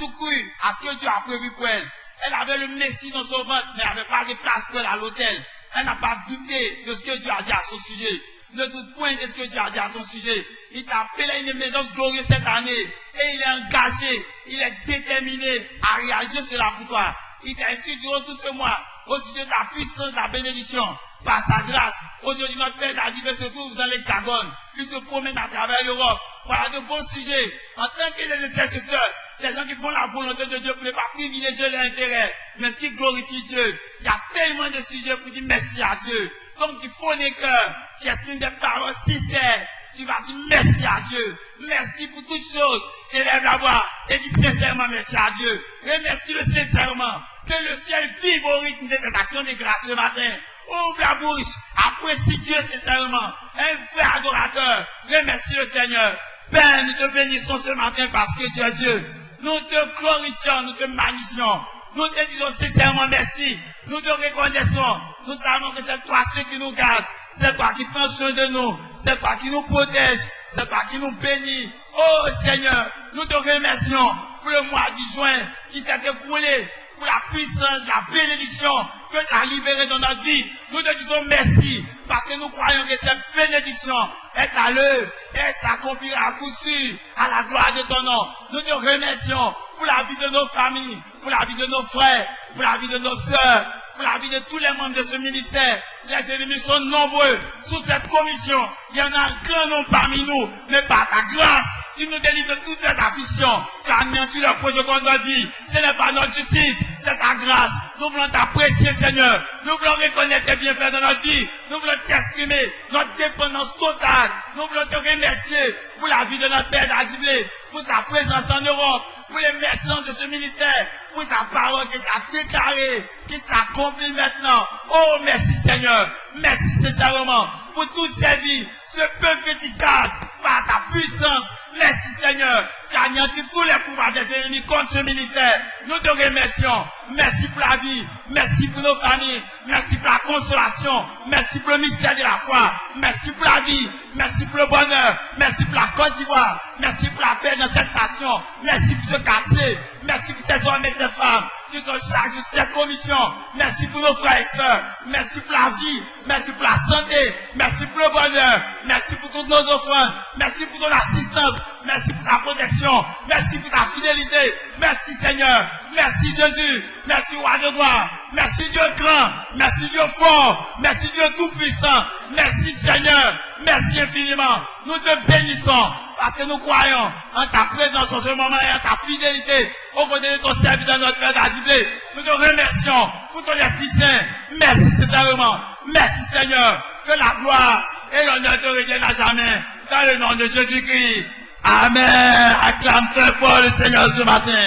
tout cru à ce que Dieu a prévu pour elle. Elle avait le Messie dans son ventre, mais elle n'avait pas de place pour elle à l'autel. Elle n'a pas douté de ce que Dieu a dit à son sujet. Ne doute point de ce que Dieu a dit à ton sujet. Il t'a appelé à une émergence glorieuse cette année. Et il est engagé, il est déterminé à réaliser cela pour toi. Il t'a instruit durant tout ce mois au sujet de la puissance, de la bénédiction. Par sa grâce, aujourd'hui notre Père d'Adibé se trouve dans l'Hexagone. Il se promène à travers l'Europe. Voilà de bons sujets. En tant que les intercesseurs, les gens qui font la volonté de Dieu pour ne pas privilégier leur intérêt, mais qui glorifient Dieu. Il y a tellement de sujets pour dire merci à Dieu. Comme tu cœur qui exprime des paroles sincères, tu vas dire merci à Dieu. Merci pour toutes choses. Élève la voix et dis sincèrement merci à Dieu. Remercie-le sincèrement. Que le ciel vive au rythme de cette action de grâce ce matin. Ouvre la bouche, apprécie Dieu sincèrement. Un vrai adorateur, remercie le Seigneur. Père, nous te bénissons ce matin parce que tu es Dieu. Nous te glorifions, nous te magnifions. Nous te disons sincèrement merci. Nous te reconnaissons. Nous savons que c'est toi ceux qui nous garde. C'est toi qui prends soin de nous. C'est toi qui nous protège. C'est toi qui nous bénit. Oh Seigneur, nous te remercions pour le mois de juin qui s'est écoulé. Pour la puissance, la bénédiction que tu as libérée dans notre vie. Nous te disons merci parce que nous croyons que cette bénédiction est à l'œuvre et s'accomplira à coup sûr à la gloire de ton nom. Nous te remercions pour la vie de nos familles, pour la vie de nos frères, pour la vie de nos sœurs, pour la vie de tous les membres de ce ministère. Les ennemis sont nombreux sous cette commission. Il y en a un grand nombre parmi nous, mais par ta grâce, tu nous délivres de toutes les afflictions. Tu as anéanti leur projet contre notre vie. Ce n'est pas notre justice, c'est ta grâce. Nous voulons t'apprécier, Seigneur. Nous voulons reconnaître tes bienfaits dans notre vie. Nous voulons t'exprimer notre dépendance totale. Nous voulons te remercier pour la vie de notre Père d'Adiblé, pour sa présence en Europe, pour les méchants de ce ministère, pour ta parole qui t'a déclarée, qui s'accomplit maintenant. Oh, merci Seigneur. Merci sincèrement pour toutes ces vies, ce peuple que tu gardes par ta puissance. Merci Seigneur, tu as anéanti tous les pouvoirs des ennemis contre ce ministère. Nous te remercions. Merci pour la vie. Merci pour nos familles. Merci pour la consolation. Merci pour le mystère de la foi. Merci pour la vie. Merci pour le bonheur. Merci pour la Côte d'Ivoire. Merci pour la paix dans cette nation. Merci pour ce quartier. Merci pour ces hommes et ces femmes qui sont chargés de cette commission. Merci pour nos frères et sœurs. Merci pour la vie. Merci pour la santé. Merci pour le bonheur. Merci pour toutes nos offrandes. Merci pour ton assistance. Merci pour ta protection. Merci pour ta fidélité. Merci Seigneur. Merci Jésus. Merci Roi de gloire. Merci Dieu grand. Merci Dieu fort. Merci Dieu tout-puissant. Merci Seigneur. Merci infiniment. Nous te bénissons parce que nous croyons en ta présence en ce moment et en ta fidélité au côté de ton serviteur, notre Père d'Adiblé. Nous te remercions pour ton Esprit Saint. Merci sincèrement. Merci Seigneur. Que la gloire et l'honneur te reviennent à jamais. Dans le nom de Jésus-Christ. Amen. Acclame très fort le Seigneur ce matin.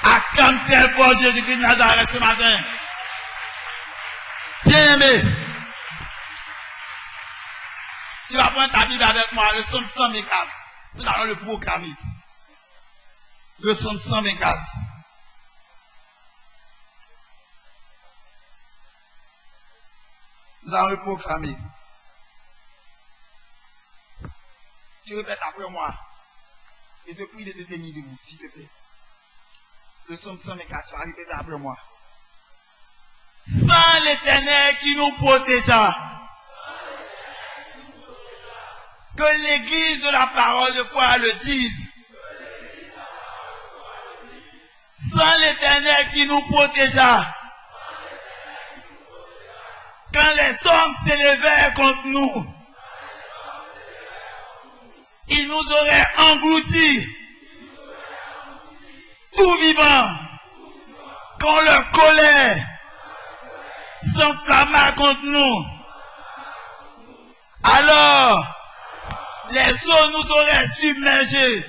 Acclame très fort Jésus-Christ de Nazareth ce matin. Bien-aimé, tu vas prendre ta Bible avec moi, le psaume 124. Nous allons le proclamer. Le psaume 124. Nous allons le proclamer. Tu répètes après moi. Je te prie de te tenir debout, s'il te plaît. Le psaume 124, tu vas répéter après moi. Sans l'Éternel qui nous protégea. Que l'église de la parole de foi le dise. Sans l'Éternel qui nous protégea. Quand les hommes s'élevèrent contre nous, ils nous auraient engloutis, tout vivant, quand leur colère s'enflamma contre nous. Alors, les eaux nous auraient submergés.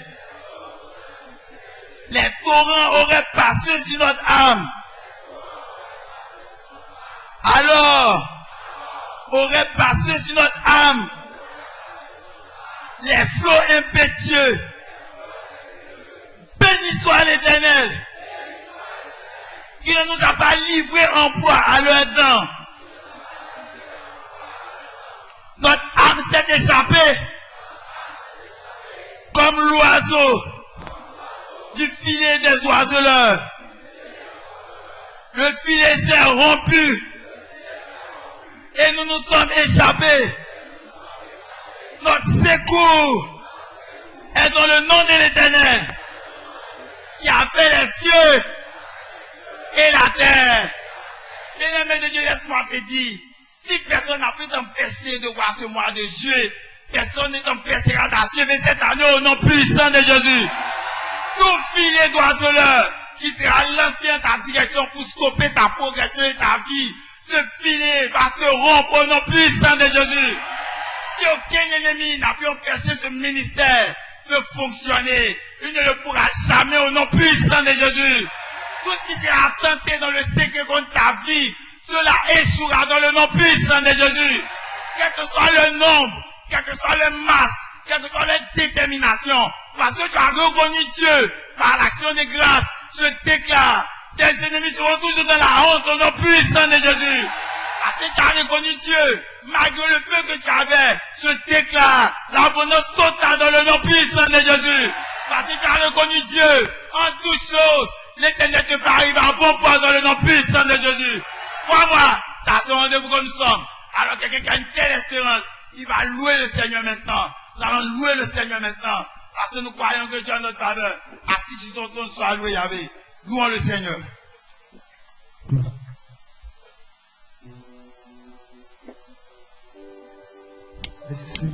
Les torrents auraient passé sur notre âme. Alors, auraient passé sur notre âme les flots impétueux. Béni soit l'Éternel, qui ne nous a pas livré en proie à leurs dents. Notre âme s'est échappée comme l'oiseau du filet des oiseleurs. Le filet s'est rompu et nous nous sommes échappés. Notre secours est dans le nom de l'Éternel qui a fait les cieux et la terre. Bien-aimé de Dieu, laisse-moi te dire, si personne n'a pu t'empêcher de voir ce mois de juillet, personne ne t'empêchera d'achever cette année au nom puissant de Jésus. Tout filet d'oiseleur qui sera lancé en ta direction pour stopper ta progression et ta vie, ce filet va se rompre au nom puissant de Jésus. Si aucun ennemi n'a pu empêcher ce ministère de fonctionner, il ne le pourra jamais au nom puissant de Jésus. Tout ce qui sera tenté dans le secret contre ta vie, cela échouera dans le nom puissant de Jésus. Quel que soit le nombre, quelle que soit le masse, quelle que soit la détermination, parce que tu as reconnu Dieu par l'action de grâce, je déclare, tes ennemis seront toujours dans la honte au nom puissant de Jésus. Parce que tu as reconnu Dieu, malgré le peu que tu avais, je déclare l'abondance totale dans le nom puissant de Jésus. Parce que tu as reconnu Dieu en toutes choses, l'Éternel te fait arriver à bon port dans le nom puissant de Jésus. Crois-moi, ça c'est un rendez-vous que nous sommes. Alors quelqu'un qui a une telle espérance, il va louer le Seigneur maintenant. Nous allons louer le Seigneur maintenant. Parce que nous croyons que Dieu est en notre faveur. Assis sur ton trône, sois loué, Yahvé. Louons le Seigneur. Merci.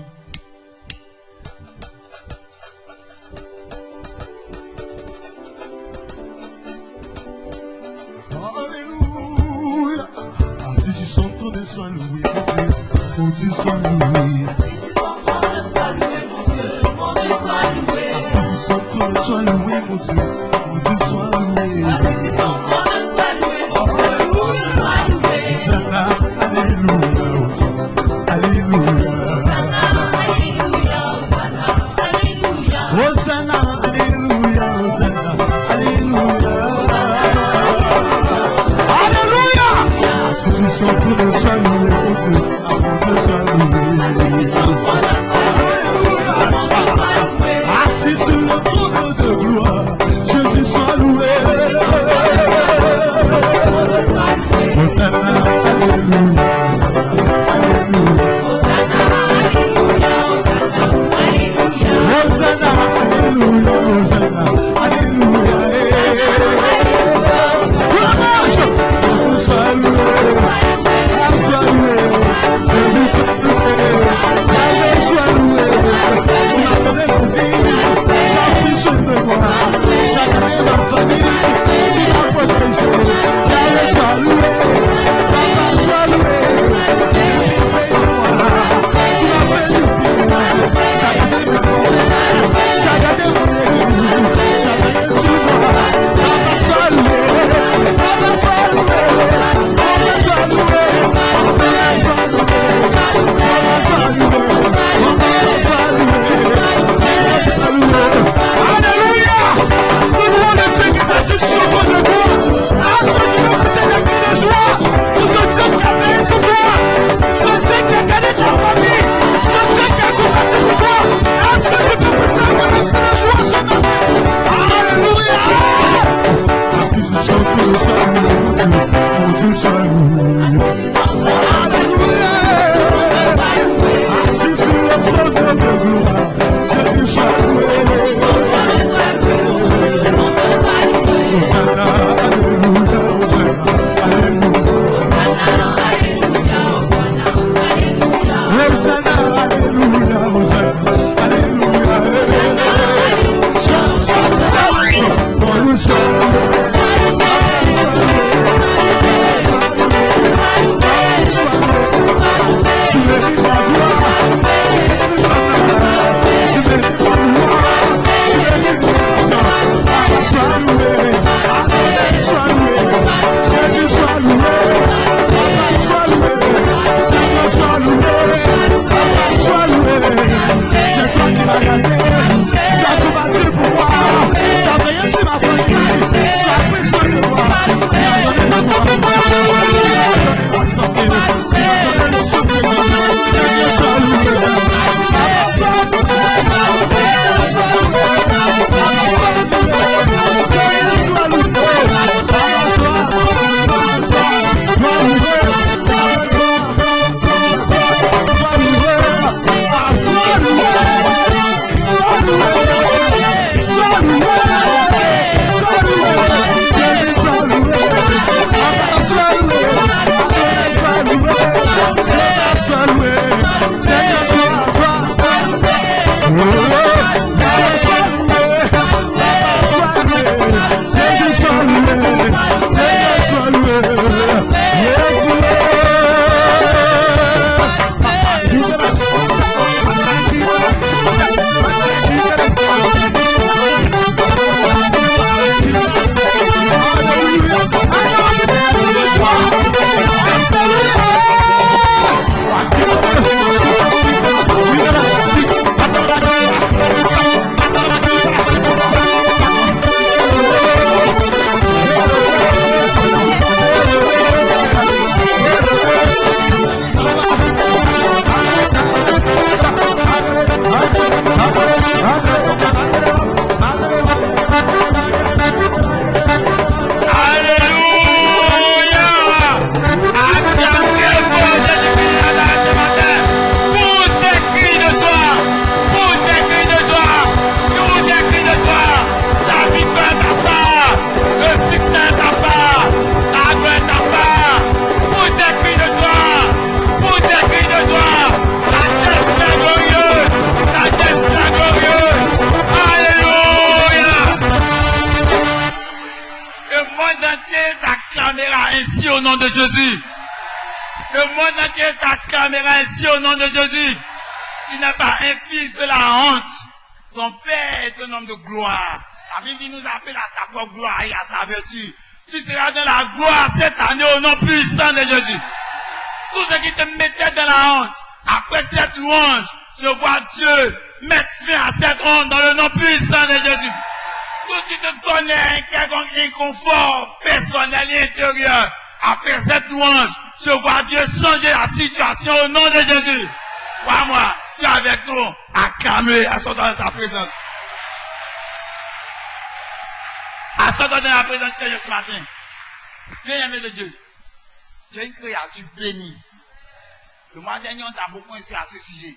Alléluia. Assis sur son trône, sois loué, mon Dieu, sois loué. Assis sur son trône, sois loué, mon Dieu, sois loué. Assis sur son trône, sois loué, mon Dieu, sois loué. Assis sur son trône, sois loué, mon Dieu, sois loué. Hosanna, alléluia, alléluia. Hosanna, alléluia, Hosanna, alléluia. Alléluia. Assis sur son trône, sois loué, mon Dieu, sois loué. Assis sur le trône de gloire, Jésus soit loué. monde entier t'acclamera ainsi au nom de Jésus. Le monde entier t'acclamera ainsi au nom de Jésus. Tu n'es pas un fils de la honte. Ton Père est un homme de gloire. La Bible nous appelle à sa propre gloire et à sa vertu. Tu seras dans la gloire cette année au nom puissant de Jésus. Tout ce qui te mettait dans la honte, après cette louange, je vois Dieu mettre fin à cette honte dans le nom puissant de Jésus. Tout ce qui te donnait un quelconque inconfort personnel et intérieur, après cette louange, je vois Dieu changer la situation au nom de Jésus. Crois-moi, tu es avec nous, acclamé, à sortir de sa présence. À sortir de la présence du Seigneur ce matin. Bien-aimé de Dieu, tu es une créature bénie. Le mois dernier, on t'a beaucoup instruit à ce sujet.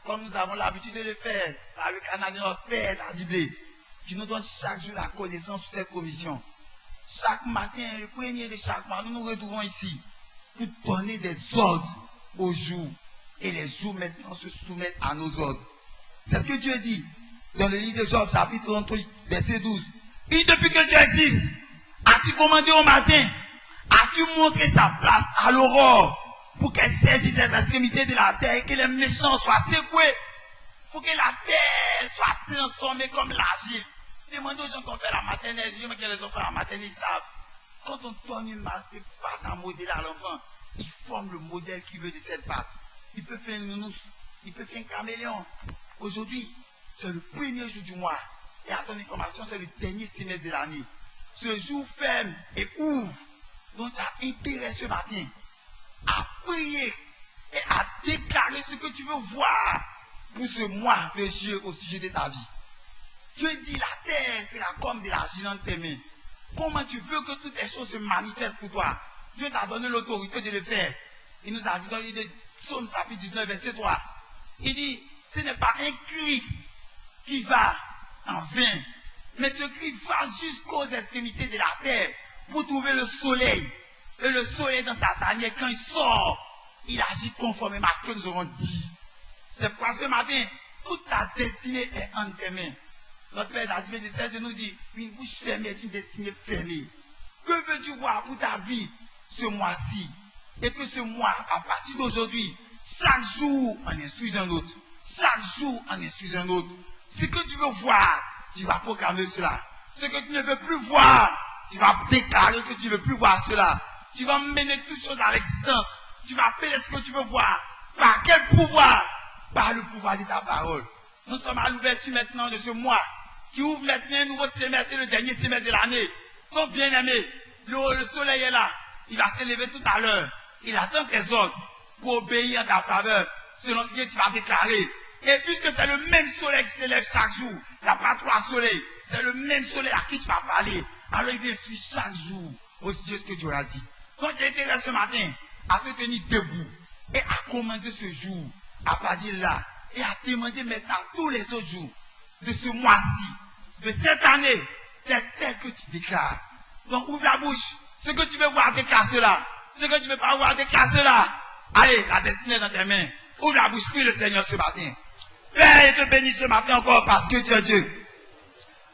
Comme nous avons l'habitude de le faire, par le canal de notre Père, la Bible, qui nous donne chaque jour la connaissance sur cette commission. Chaque matin, le premier de chaque mois, nous nous retrouvons ici pour donner des ordres aux jours. Et les jours maintenant se soumettent à nos ordres. C'est ce que Dieu dit dans le livre de Job, chapitre 33, verset 12. Et depuis que Dieu existe, as-tu commandé au matin? As-tu montré sa place à l'aurore pour qu'elle saisisse les extrémités de la terre et que les méchants soient secoués? Pour que la terre soit transformée comme l'argile. Demandez aux gens qu'on fait la maternelle, dis-moi que les enfants à la maternelle savent. Quand on donne une masse de pâte à modèle à l'enfant, il forme le modèle qu'il veut de cette pâte. Il peut faire une nounours, il peut faire un caméléon. Aujourd'hui, c'est le premier jour du mois. Et à ton information, c'est le dernier semestre de l'année. Ce jour ferme et ouvre. Donc tu as intérêt ce matin à prier et à déclarer ce que tu veux voir pour ce mois de Dieu au sujet de ta vie. Dieu dit la terre sera comme de l'argile dans tes mains. Comment tu veux que toutes les choses se manifestent pour toi? Dieu t'a donné l'autorité de le faire. Il nous a dit dans l'idée Psaume chapitre 19, verset 3. Il dit, ce n'est pas un cri qui va en vain, mais ce cri va jusqu'aux extrémités de la terre pour trouver le soleil. Et le soleil dans sa tanière, quand il sort, il agit conformément à ce que nous aurons dit. C'est pourquoi ce matin, toute ta destinée est entre tes mains. Notre Père David ne cesse de nous dire, une bouche fermée est une destinée fermée. Que veux-tu voir pour ta vie ce mois-ci? Et que ce mois, à partir d'aujourd'hui, chaque jour, on instruise un autre. Chaque jour, on instruise un autre. Ce que tu veux voir, tu vas proclamer cela. Ce que tu ne veux plus voir, tu vas déclarer que tu ne veux plus voir cela. Tu vas mener toutes choses à l'existence. Tu vas appeler ce que tu veux voir. Par quel pouvoir? Par le pouvoir de ta parole. Nous sommes à l'ouverture maintenant de ce mois, qui ouvre maintenant un nouveau semestre, c'est le dernier semestre de l'année. Donc, bien aimé, le soleil est là. Il va s'élever tout à l'heure. Il attend tes ordres pour obéir en ta faveur, selon ce que tu vas déclarer. Et puisque c'est le même soleil qui s'élève chaque jour, il n'y a pas trois soleils, c'est le même soleil à qui tu vas parler. Alors il instruit chaque jour au Dieu ce que tu as dit. Donc j'ai été là ce matin à te tenir debout et à commander ce jour, à partir là, et à demander maintenant tous les autres jours de ce mois-ci, de cette année, tel que tu déclares. Donc ouvre la bouche. Ce que tu veux voir, déclare cela. Ce que tu ne veux pas voir, déclare cela. Allez, la destinée est dans tes mains. Ouvre la bouche, prie le Seigneur ce matin. Père, je te bénis ce matin encore parce que tu es Dieu.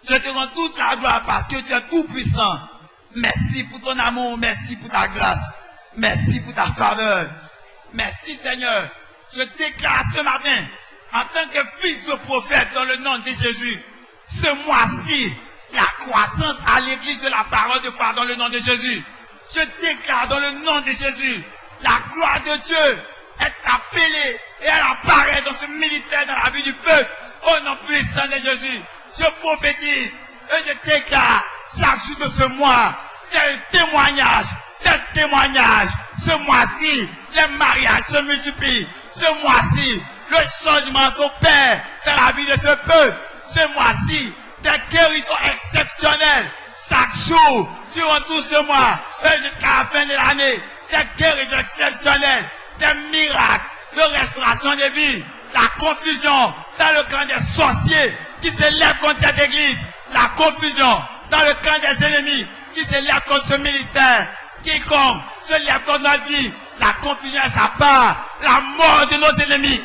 Je te rends toute la gloire parce que tu es tout puissant. Merci pour ton amour, merci pour ta grâce. Merci pour ta faveur. Merci Seigneur. Je déclare ce matin, en tant que fils de prophète dans le nom de Jésus, ce mois-ci, la croissance à l'église de la parole de foi dans le nom de Jésus. Je déclare dans le nom de Jésus, la gloire de Dieu est appelée et elle apparaît dans ce ministère dans la vie du peuple au nom puissant de Jésus. Je prophétise et je déclare chaque jour de ce mois, tel témoignage, ce mois-ci, les mariages se multiplient, ce mois-ci, le changement s'opère dans la vie de ce peuple, ce mois-ci, des guérisons exceptionnelles, chaque jour, durant tout ce mois, et jusqu'à la fin de l'année, des guérisons exceptionnelles, des miracles, de restauration des vies, la confusion dans le camp des sorciers qui se lèvent contre cette église, la confusion dans le camp des ennemis qui se lèvent contre ce ministère, quiconque se lève contre notre vie, la confusion est sa part, la mort de nos ennemis,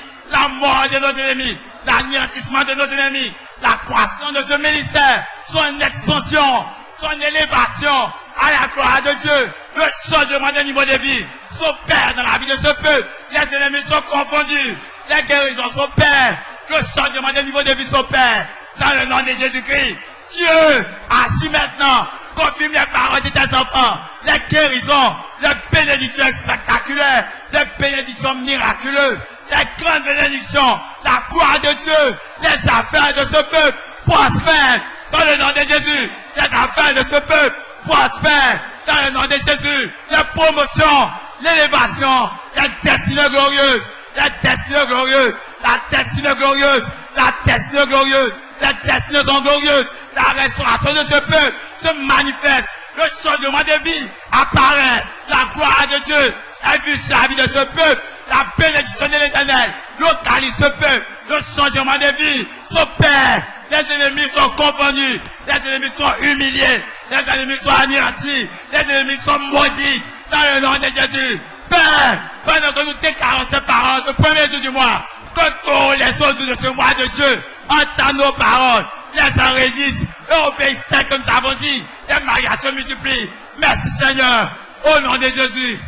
l'anéantissement de nos ennemis, la croissance de ce ministère, son expansion, son élévation, à la gloire de Dieu, le changement de niveau de vie s'opère dans la vie de ce peuple. Les ennemis sont confondus, les guérisons s'opèrent, le changement de niveau de vie s'opère dans le nom de Jésus-Christ. Dieu agit maintenant, confirme les paroles de tes enfants, les guérisons, les bénédictions spectaculaires, les bénédictions miraculeuses, les grandes bénédictions, la gloire de Dieu, les affaires de ce peuple prospèrent dans le nom de Jésus. Les affaires de ce peuple prospèrent dans le nom de Jésus. La promotion, l'élévation, la destinée glorieuse, la destinée glorieuse, la destinée glorieuse, la destinée glorieuse, la destinée glorieuse, la restauration de ce peuple se manifeste. Le changement de vie apparaît. La gloire de Dieu est vue sur la vie de ce peuple. La bénédiction de l'Éternel localise ce peuple. Le changement de vie s'opère. Les ennemis sont confondus. Les ennemis sont humiliés. Les ennemis sont anéantis. Les ennemis sont maudits. Dans le nom de Jésus. Père, pendant que nous déclarons ces paroles, le premier jour du mois, que tous les autres jours de ce mois de Dieu entendent nos paroles, les enregistrent et obéissent tel que nous avons dit. Les mariages se multiplient. Merci Seigneur. Au nom de Jésus.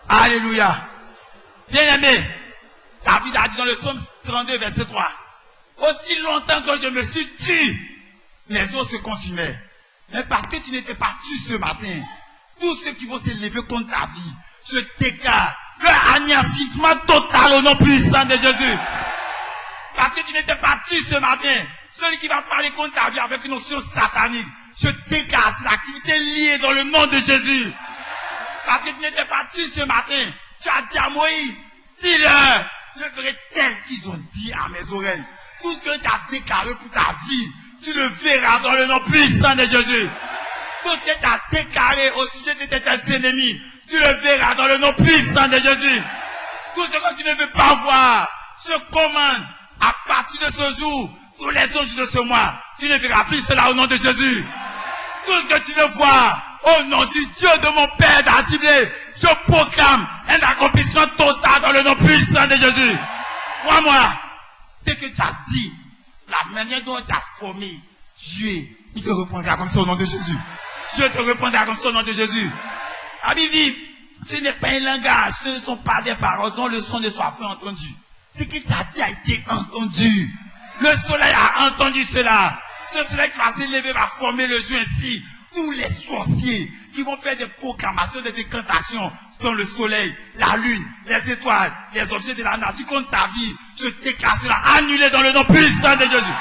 Alléluia. Bien-aimé, David a dit dans le psaume 32, verset 3, aussi longtemps que je me suis tué, mes os se consumaient. Mais parce que tu n'étais pas tué ce matin, tous ceux qui vont s'élever contre ta vie, je déclare le anéantissement total au nom puissant de Jésus. Parce que tu n'étais pas tué ce matin, celui qui va parler contre ta vie avec une option satanique, je déclare cette activité liée dans le nom de Jésus. Parce que tu n'étais pas tué ce matin, tu as dit à Moïse, dis-leur, je ferai tel qu'ils ont dit à mes oreilles. Tout ce que tu as déclaré pour ta vie, tu le verras dans le nom puissant de Jésus. Tout ce que tu as déclaré au sujet de tes ennemis, tu le verras dans le nom puissant de Jésus. Tout ce que tu ne veux pas voir, je commande, à partir de ce jour, tous les autres jours de ce mois, tu ne verras plus cela au nom de Jésus. Tout ce que tu veux voir, au nom du Dieu de mon Père d'Antiblé, je proclame un accomplissement total dans le nom puissant de Jésus. Crois-moi, ce que tu as dit, la manière dont tu as formé, Dieu, il te répondra comme ça au nom de Jésus. Dieu te répondra comme ça au nom de Jésus. La Bible dit, ce n'est pas un langage, ce ne sont pas des paroles dont le son ne soit pas entendu. Ce que tu as dit a été entendu. Le soleil a entendu cela. Ce soleil qui va s'élever va former le jour ainsi. Tous les sorciers qui vont faire des proclamations, des incantations dans le soleil, la lune, les étoiles, les objets de la nature contre ta vie, je déclare cela annulé dans le nom puissant de Jésus.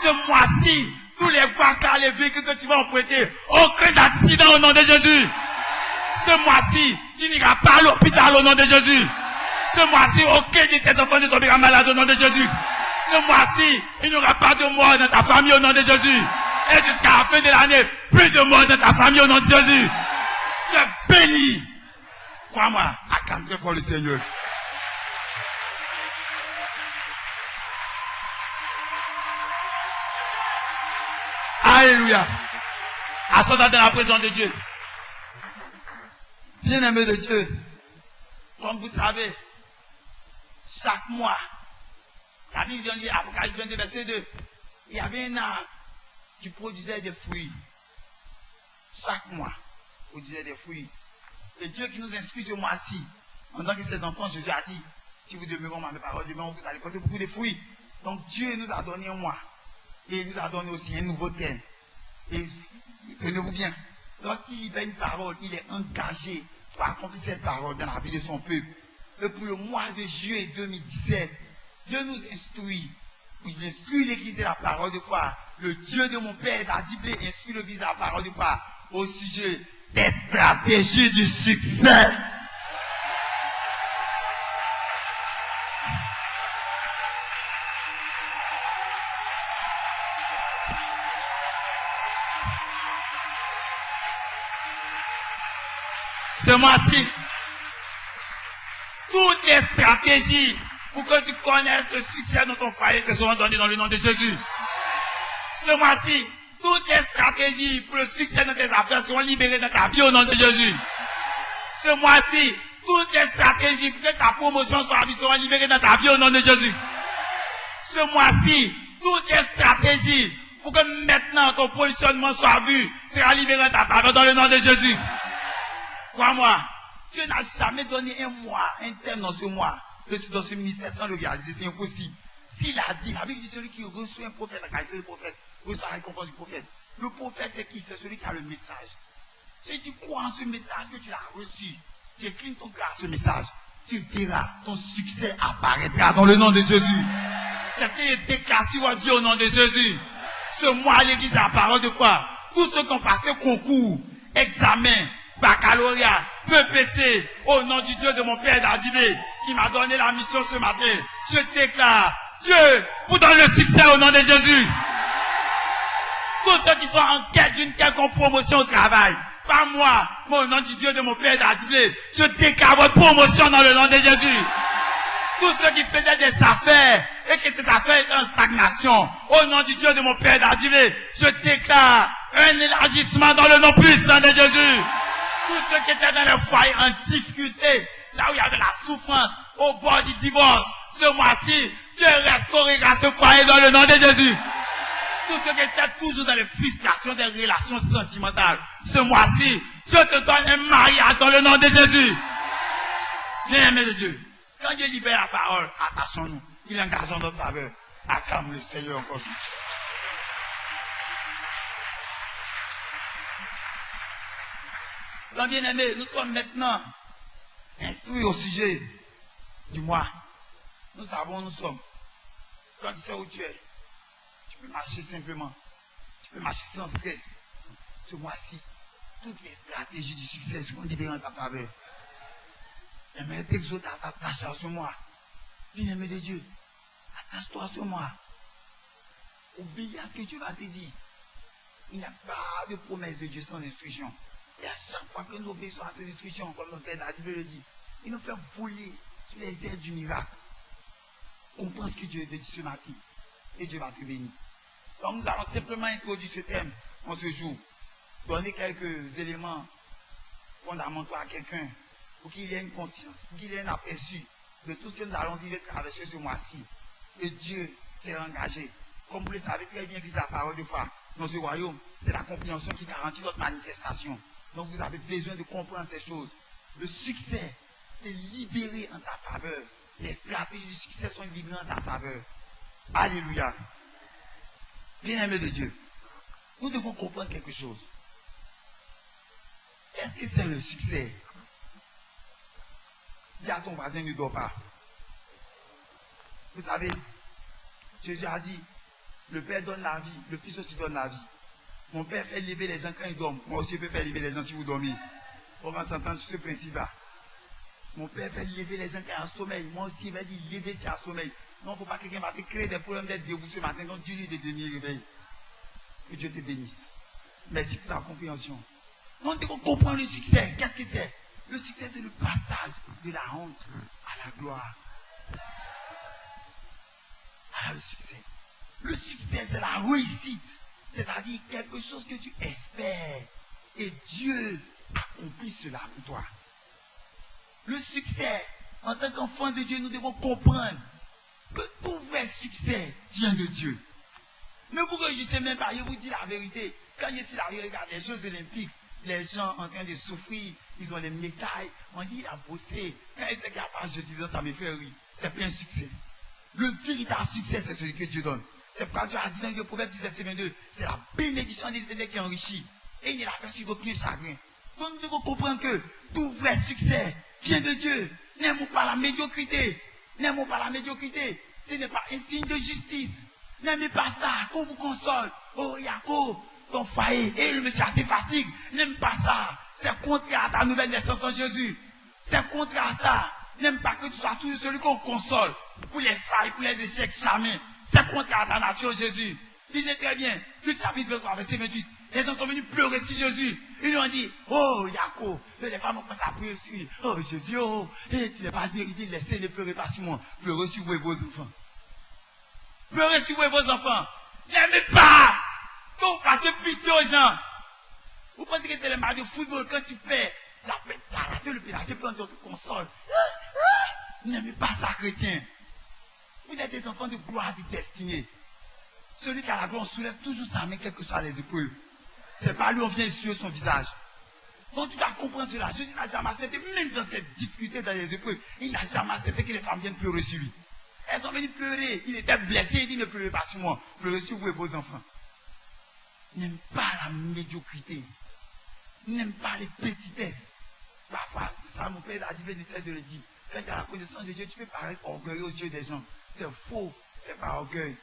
Ce mois-ci, tous les voitures, les véhicules que tu vas emprunter, aucun accident au nom de Jésus. Ce mois-ci, tu n'iras pas à l'hôpital au nom de Jésus. Ce mois-ci, aucun de tes enfants ne tombera malade au nom de Jésus. Ce mois-ci, il n'y aura pas de mort dans ta famille au nom de Jésus. Et jusqu'à la fin de l'année, plus de mort dans ta famille au nom de Jésus. Tu es béni. Crois-moi, acclame très fort le Seigneur. Alléluia. Assois-toi dans la présence de Dieu. Bien-aimé de Dieu, comme vous savez, chaque mois, la Bible dit, Apocalypse 22, verset 2, il y avait un arbre qui produisait des fruits. Chaque mois, produisait des fruits. Et Dieu qui nous instruit ce mois-ci, en tant que ses enfants, Jésus a dit, si vous demeurez à mes paroles, demain vous allez porter beaucoup de fruits. Donc Dieu nous a donné un mois. Et il nous a donné aussi un nouveau thème. Et tenez-vous bien, lorsqu'il fait une parole, il est engagé pour accomplir cette parole dans la vie de son peuple. Et pour le mois de juillet 2017, Dieu nous instruit. Il instruit l'église de la parole de foi. Le Dieu de mon Père d'Adiblé instruit l'église de la parole de foi au sujet des stratégies du succès. Ce mois-ci, toutes les stratégies pour que tu connaisses le succès dans ton foyer te seront données dans le nom de Jésus. Ce mois-ci, toutes les stratégies pour le succès de tes affaires seront libérées dans ta vie au nom de Jésus. Ce mois-ci, toutes les stratégies pour que ta promotion soit vie seront libérées dans ta vie au nom de Jésus. Ce mois-ci, toutes les stratégies pour pour que maintenant ton positionnement soit vu, sera libéré ta faveur dans le nom de Jésus. Crois-moi, Dieu n'a jamais donné un mois, un terme dans ce mois, dans ce ministère sans le réaliser, c'est impossible. S'il a dit, la Bible dit celui qui reçoit un prophète, la qualité de prophète, reçoit la récompense du prophète. Le prophète, c'est qui fait celui qui a le message. Tu crois en ce message que tu l'as reçu. Tu inclines ton cœur à ce message. Tu verras, ton succès apparaîtra dans le nom de Jésus. C'est qui est déclaré sur Dieu au nom de Jésus. Ce mois à l'église, la parole de foi. Tous ceux qui ont passé concours, examen, baccalauréat, PPC, au nom du Dieu de mon Père Dadibé, qui m'a donné la mission ce matin, je déclare, Dieu vous donne le succès au nom de Jésus. Tous ceux qui sont en quête d'une quelconque promotion au travail, pas moi, mais au nom du Dieu de mon Père Dadibé, je déclare votre promotion dans le nom de Jésus. Tous ceux qui faisaient des affaires et que ces affaires étaient en stagnation, au nom du Dieu de mon Père Dadibé, je déclare un élargissement dans le nom puissant de Jésus. Tous ceux qui étaient dans le foyer en difficulté, là où il y avait la souffrance, au bord du divorce, ce mois-ci, Dieu restaurera ce foyer dans le nom de Jésus. Tous ceux qui étaient toujours dans les frustrations des relations sentimentales, ce mois-ci, je te donne un mariage dans le nom de Jésus. Bien-aimé de Dieu, quand Dieu libère la parole, attachons-nous. Il engage en notre faveur. Acclame le Seigneur encore. Donc, bien-aimé, nous sommes maintenant instruits au sujet du mois. Nous savons où nous sommes. Quand tu sais où tu es, tu peux marcher simplement. Tu peux marcher sans stress. Ce mois-ci, toutes les stratégies du succès seront libérées en ta faveur. J'aimerais t'exhorter à t'attacher à ce mois. Bien-aimé de Dieu, attache-toi à ce mois. Oublie à ce que Dieu va te dire. Il n'y a pas de promesse de Dieu sans instruction. Et à chaque fois que nous obéissons à ces instructions, comme notre Père David le dit, il nous fait voler sur les ailes du miracle. Comprends ce que Dieu veut dire ce matin. Et Dieu va te bénir. Donc nous allons simplement introduire ce thème en ce jour. Donner quelques éléments fondamentaux à quelqu'un pour qu'il ait une conscience, pour qu'il ait un aperçu de tout ce que nous allons vivre et traverser ce mois-ci. Et Dieu s'est engagé. Comme vous le savez très bien, que la parole de foi dans ce royaume, c'est la compréhension qui garantit notre manifestation. Donc vous avez besoin de comprendre ces choses. Le succès est libéré en ta faveur. Les stratégies du succès sont libérées en ta faveur. Alléluia. Bien-aimé de Dieu, nous devons comprendre quelque chose. Qu'est-ce que c'est le succès? Dis à ton voisin, ne dors pas. Vous savez, Jésus a dit, le Père donne la vie, le Fils aussi donne la vie. Mon Père fait lever les gens quand ils dorment. Moi aussi, je peux faire lever les gens si vous dormez. On va s'entendre sur ce principe-là. Mon Père fait lever les gens quand ils ont un sommeil. Moi aussi, il va dire lever si il y a un sommeil. Non, il ne faut pas que quelqu'un va te créer des problèmes d'être debout ce matin. Donc, dis-lui de devenir réveillé. Que Dieu te bénisse. Merci pour ta compréhension. Nous devons comprendre le succès. Qu'est-ce que c'est? Le succès, c'est le passage de la honte à la gloire. Ah, le succès. Le succès, c'est la réussite. C'est-à-dire quelque chose que tu espères. Et Dieu accomplit cela pour toi. Le succès, en tant qu'enfant de Dieu, nous devons comprendre que tout vrai succès vient de Dieu. Ne vous réjouissez même pas, je vous dis la vérité. Quand je suis allé regarder les Jeux Olympiques, les gens en train de souffrir, ils ont les médailles, on dit il a bossé. Quand il sait qu'il n'y a pas de justice, ça me fait rire. C'est pas un succès. Le véritable succès, c'est celui que Dieu donne. C'est pourquoi Dieu a dit dans le Proverbe 10, verset 22, c'est la bénédiction de l'Éternel qui enrichit. Et il ne l'a fait sur aucun chagrin. Donc nous devons comprendre que tout vrai succès vient de Dieu. N'aimons pas la médiocrité. N'aimons pas la médiocrité. Ce n'est pas un signe de justice. N'aimez pas ça, qu'on vous console. Oh, Yako, ton foyer, et le monsieur a des fatigues. N'aime pas ça. C'est contraire à ta nouvelle naissance en Jésus. C'est contraire à ça. N'aime pas que tu sois toujours celui qu'on console. Pour les failles, pour les échecs, jamais. C'est contraire à ta nature, Jésus. Lisez très bien. Luc chapitre 23, verset 28. Les gens sont venus pleurer sur Jésus. Ils lui ont dit, oh, Yako. Les femmes ont commencé à pleurer sur lui. Oh, Jésus, oh. Et tu n'es pas dit, il dit, laissez ne pleurez pas sur moi. Pleurez sur vous et vos enfants. Pleurez sur vous et vos enfants. N'aimez pas. Quand vous fassiez pitié aux gens. Vous pensez que c'est le match de football quand tu perds. T'as raté le pénalty, tu prends ton console. N'aimez pas ça, chrétien. Vous êtes des enfants de gloire, de destinée. Celui qui a la gloire, on soulève toujours sa main, quelles que soient les épreuves. C'est pas lui, on vient sur son visage. Donc tu dois comprendre cela. Jésus n'a jamais accepté, même dans cette difficulté, dans les épreuves, il n'a jamais accepté que les femmes viennent pleurer sur lui. Elles sont venues pleurer. Il était blessé, il dit ne pleurez pas sur moi, pleurez sur vous et vos enfants. Il n'aime pas la médiocrité. Il n'aime pas les petitesses. Parfois, ça mon père a dit, essaie de le dire. Quand tu as la connaissance de Dieu, tu peux paraître orgueilleux aux yeux des gens. C'est faux. Fais pas orgueil.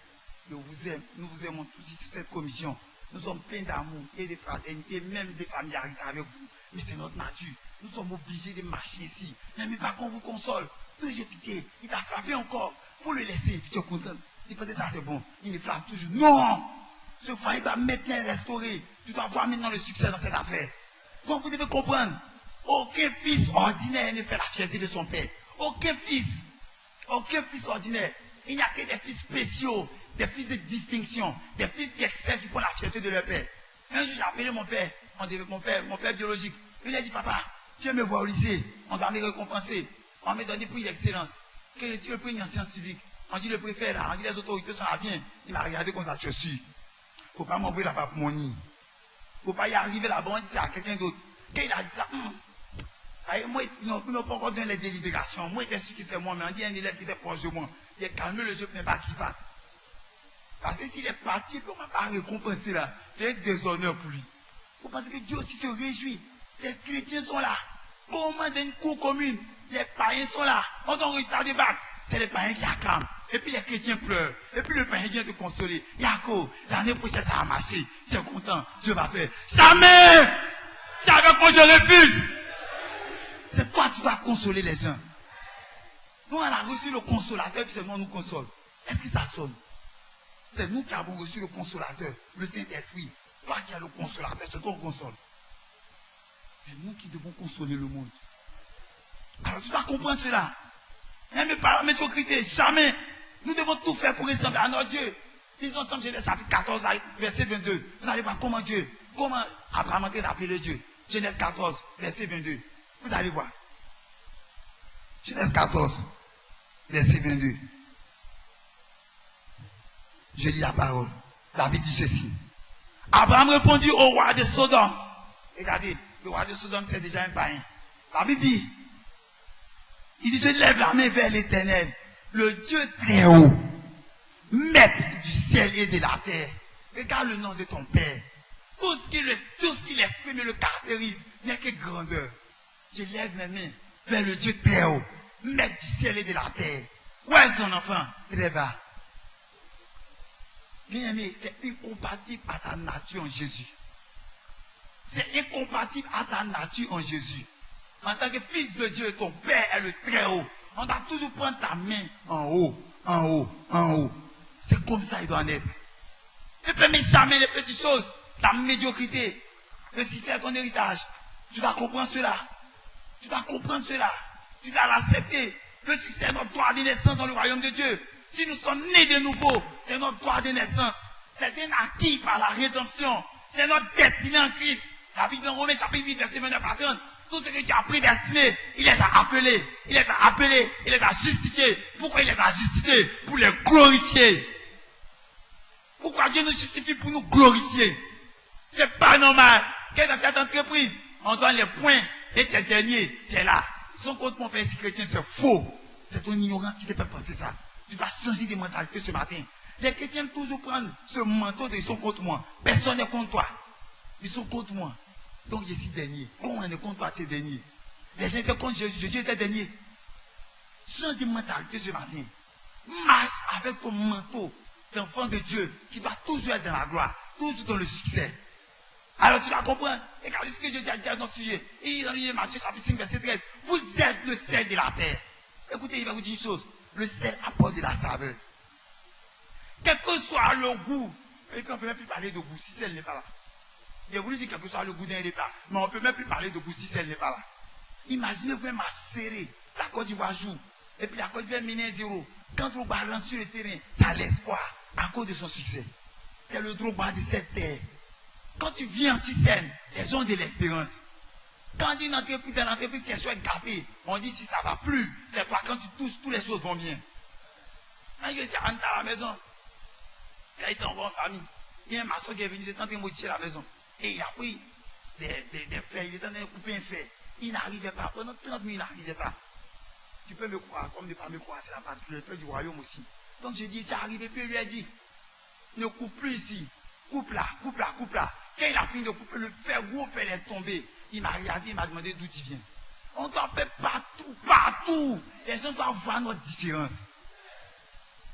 Je vous aime. Nous vous aimons tous ici sur cette commission. Nous sommes pleins d'amour et de fraternité, même de familiarité avec vous. Mais c'est notre nature. Nous sommes obligés de marcher ici. N'aimez pas qu'on vous console. J'ai pitié. Il t'a frappé encore. Faut le laisser. Puis tu es content. Tu penses que ça c'est bon. Il me frappe toujours. Non! Ce foyer doit maintenant restaurer. Tu dois voir maintenant le succès dans cette affaire. Donc vous devez comprendre. Aucun fils ordinaire ne fait la fierté de son père. Aucun fils ordinaire. Il n'y a que des fils spéciaux, des fils de distinction, des fils qui excellent, qui font la fierté de leur père. Un jour, j'ai appelé mon père, mon père biologique. Il a dit, papa, tu veux me voir au lycée, on doit me récompenser. On m'a donné prix d'excellence. Que tu veux prix en sciences civiques. On dit le préfet là, on dit les autorités sont là, viens. Il m'a regardé comme ça, je suis. Faut pas m'envoyer là-bas pour mon nid. Faut pas y arriver là-bas, on dit ça à quelqu'un d'autre. Quand il a dit ça, moi, ils n'ont pas encore donné les délibérations. Moi, j'étais sûr que c'est moi, mais on dit un élève qui était proche de moi. Il a calmé le jeu, mais pas qu'il parte. Parce que s'il est parti, on ne va pas récompenser là. C'est un déshonneur pour lui. Vous pensez que Dieu aussi se réjouit. Les chrétiens sont là. Comment dans une cour commune, les païens sont là. On doit réussir à débattre. C'est les païens qui acclament. Et puis les chrétiens pleurent. Et puis le païen vient te consoler. Yako, l'année prochaine ça a marché. Tu es content. Dieu va faire. Jamais! Tu avec moi, je refuse. C'est toi qui dois consoler les gens. Nous, on a reçu le consolateur, puis c'est nous, on nous console. Est-ce que ça sonne? C'est nous qui avons reçu le consolateur, le Saint-Esprit. Toi qui as le consolateur, c'est toi qui console. C'est nous qui devons consoler le monde. Alors tu dois comprendre cela. N'aimez pas la médiocrité, jamais. Nous devons tout faire pour ressembler à notre Dieu. Lisons ensemble Genèse chapitre 14, verset 22. Vous allez voir comment Abraham a appelé Dieu. Genèse 14, verset 22. Vous allez voir. Genèse 14, verset 22. Je lis la parole. La Bible dit ceci. Abraham répondit au roi de Sodome. Regardez, le roi de Sodome, c'est déjà un païen. La Bible dit, il dit, je lève la main vers l'Éternel, le Dieu très haut, maître du ciel et de la terre. Regarde le nom de ton Père. Tout ce qui l'exprime et le caractérise n'est que grandeur. Je lève mes mains vers le Dieu très haut, maître du ciel et de la terre. Où est son enfant? Très bas. Bien aimé, c'est incompatible à ta nature en Jésus. C'est incompatible à ta nature en Jésus. En tant que fils de Dieu, ton Père est le très haut. On doit toujours prendre ta main en haut, en haut, en haut. C'est comme ça il doit en être. Ne permets jamais les petites choses, la médiocrité, le succès est ton héritage. Tu dois comprendre cela. Tu dois comprendre cela. Tu dois l'accepter. Le succès est notre droit de naissance dans le royaume de Dieu. Si nous sommes nés de nouveau, c'est notre droit de naissance. C'est un acquis par la rédemption. C'est notre destinée en Christ. La Bible dans Romains chapitre 8, verset 29 à 30. Tout ce que tu as prédestiné, il les a appelés. Il les a appelés. Il les a justifiés. Pourquoi il les a justifiés? Pour les glorifier. Pourquoi Dieu nous justifie? Pour nous glorifier. C'est pas normal que dans cette entreprise, on donne les points et tu es dernier, tu es là. Son compte mon père si chrétien, c'est faux. C'est ton ignorance qui te fait penser ça. Tu dois changer de mentalité ce matin. Les chrétiens aiment toujours prendre ce manteau de ils sont contre moi. Personne n'est contre toi. Ils sont contre moi. Donc je suis dernier. Comment on est contre toi, tu es dernier? Les gens étaient contre Jésus, Jésus était dernier. Change de mentalité ce matin. Marche avec ton manteau d'enfant de Dieu qui doit toujours être dans la gloire, toujours dans le succès. Alors tu dois comprendre. Regardez ce que Jésus a dit à notre sujet. Il dit dans Matthieu chapitre 5, verset 13. Vous êtes le sel de la terre. Écoutez, il va vous dire une chose. Le sel apporte de la saveur. Quel que soit le goût, et puis on ne peut même plus parler de goût si sel n'est pas là. Il a voulu dire quel que soit le goût d'un repas, mais on ne peut même plus parler de goût si sel n'est pas là. Imaginez-vous un match serré, la Côte d'Ivoire joue, et puis la Côte d'Ivoire mène 0. Quand Drogba rentre sur le terrain, tu as l'espoir à cause de son succès. C'est le Drogba de cette terre. Quand tu viens sur scène, les gens ont de l'espérance. Quand on dit dans l'entreprise quelque chose est gâté, on dit si ça ne va plus, c'est toi quand tu touches, toutes les choses vont bien. Quand je suis rentré à la maison, quand il était encore en famille, il y a un maçon qui est venu, il était en train de modifier la maison. Et il a pris des fers, il était en train de couper un fer. Il n'arrivait pas. Pendant 30 minutes, il n'arrivait pas. Tu peux me croire, comme ne pas me croire, c'est la particularité du royaume aussi. Donc je dis, c'est arrivé, puis il lui a dit, ne coupe plus ici. Coupe là, coupe là, coupe là. Quand il a fini de couper, le fer, gros fer est tombé. Il m'a regardé, il m'a demandé d'où tu viens. On t'en fait partout, partout. Les gens doivent voir notre différence.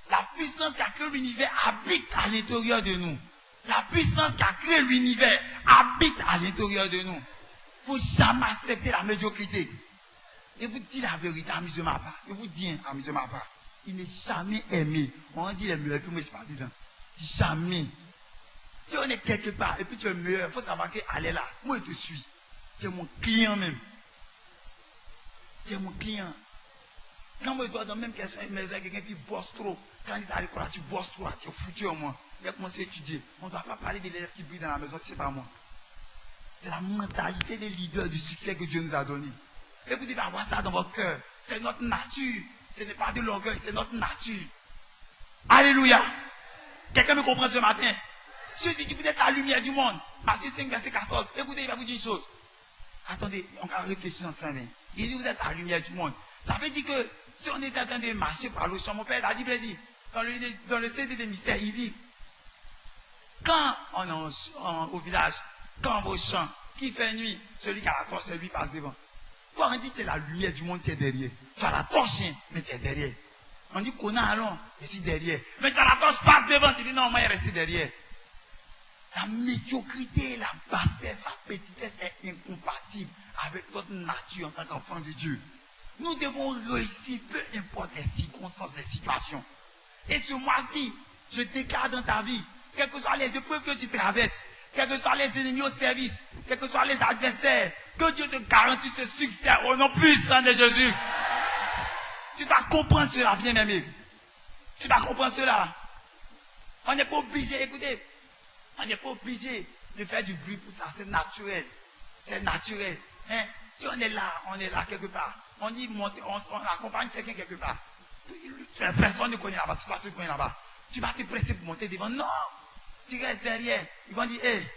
La puissance qui a créé l'univers habite à l'intérieur de nous. La puissance qui a créé l'univers habite à l'intérieur de nous. Il ne faut jamais accepter la médiocrité. Et vous dites la vérité, amusez ma part. Et vous dites, amusez ma part. Il n'est jamais aimé. On dit les meilleurs, puis moi, c'est pas dedans. Jamais. Si on est quelque part, et puis tu es le meilleur, il faut savoir qu'elle est là. Moi, je te suis. Tu es mon client même. Tu es mon client. Quand moi, je dois dans la même question, mais j'ai quelqu'un qui bosse trop. Quand il est à l'école, tu bosses trop, tu es foutu en moi. Il a commencé à étudier. On ne doit pas parler des élèves qui brillent dans la maison, c'est pas moi. C'est la mentalité des leaders du succès que Dieu nous a donné. Et vous devez avoir ça dans votre cœur. C'est notre nature. Ce n'est pas de l'orgueil, c'est notre nature. Alléluia. Quelqu'un me comprend ce matin? Jésus dit, vous êtes la lumière du monde. Matthieu 5, verset 14. Écoutez, il va vous dire une chose. Attendez, on va réfléchir ensemble. Il dit, vous êtes la lumière du monde. Ça veut dire que si on est en train de marcher par le champ, mon père a dit, dans le CD des mystères, il dit, quand on est au village, quand on va au champ, qui fait nuit, celui qui a la torche, lui passe devant. Quand on dit, c'est la lumière du monde, tu es derrière. Tu as la torche, mais tu es derrière. On dit, qu'on a allons, je suis derrière. Mais tu as la torche, passe devant, tu dis, non, moi, je reste derrière. La médiocrité, la bassesse, la petitesse est incompatible avec notre nature en tant qu'enfant de Dieu. Nous devons réussir, peu importe les circonstances, les situations. Et ce mois-ci, je déclare dans ta vie, quelles que soient les épreuves que tu traverses, quels que soient les ennemis au service, quels que soient les adversaires, que Dieu te garantisse ce succès au nom puissant de Jésus. Tu dois comprendre cela, bien-aimé. Tu dois comprendre cela. On n'est pas obligé, écoutez, on n'est pas obligé de faire du bruit pour ça, c'est naturel. C'est naturel. Hein? Si on est là quelque part. On dit monter, on accompagne quelqu'un quelque part. Personne ne connaît là-bas, c'est pas ceux qui connaissent là-bas. Tu vas te presser pour monter devant. Non! Tu restes derrière. Ils vont dire, hé,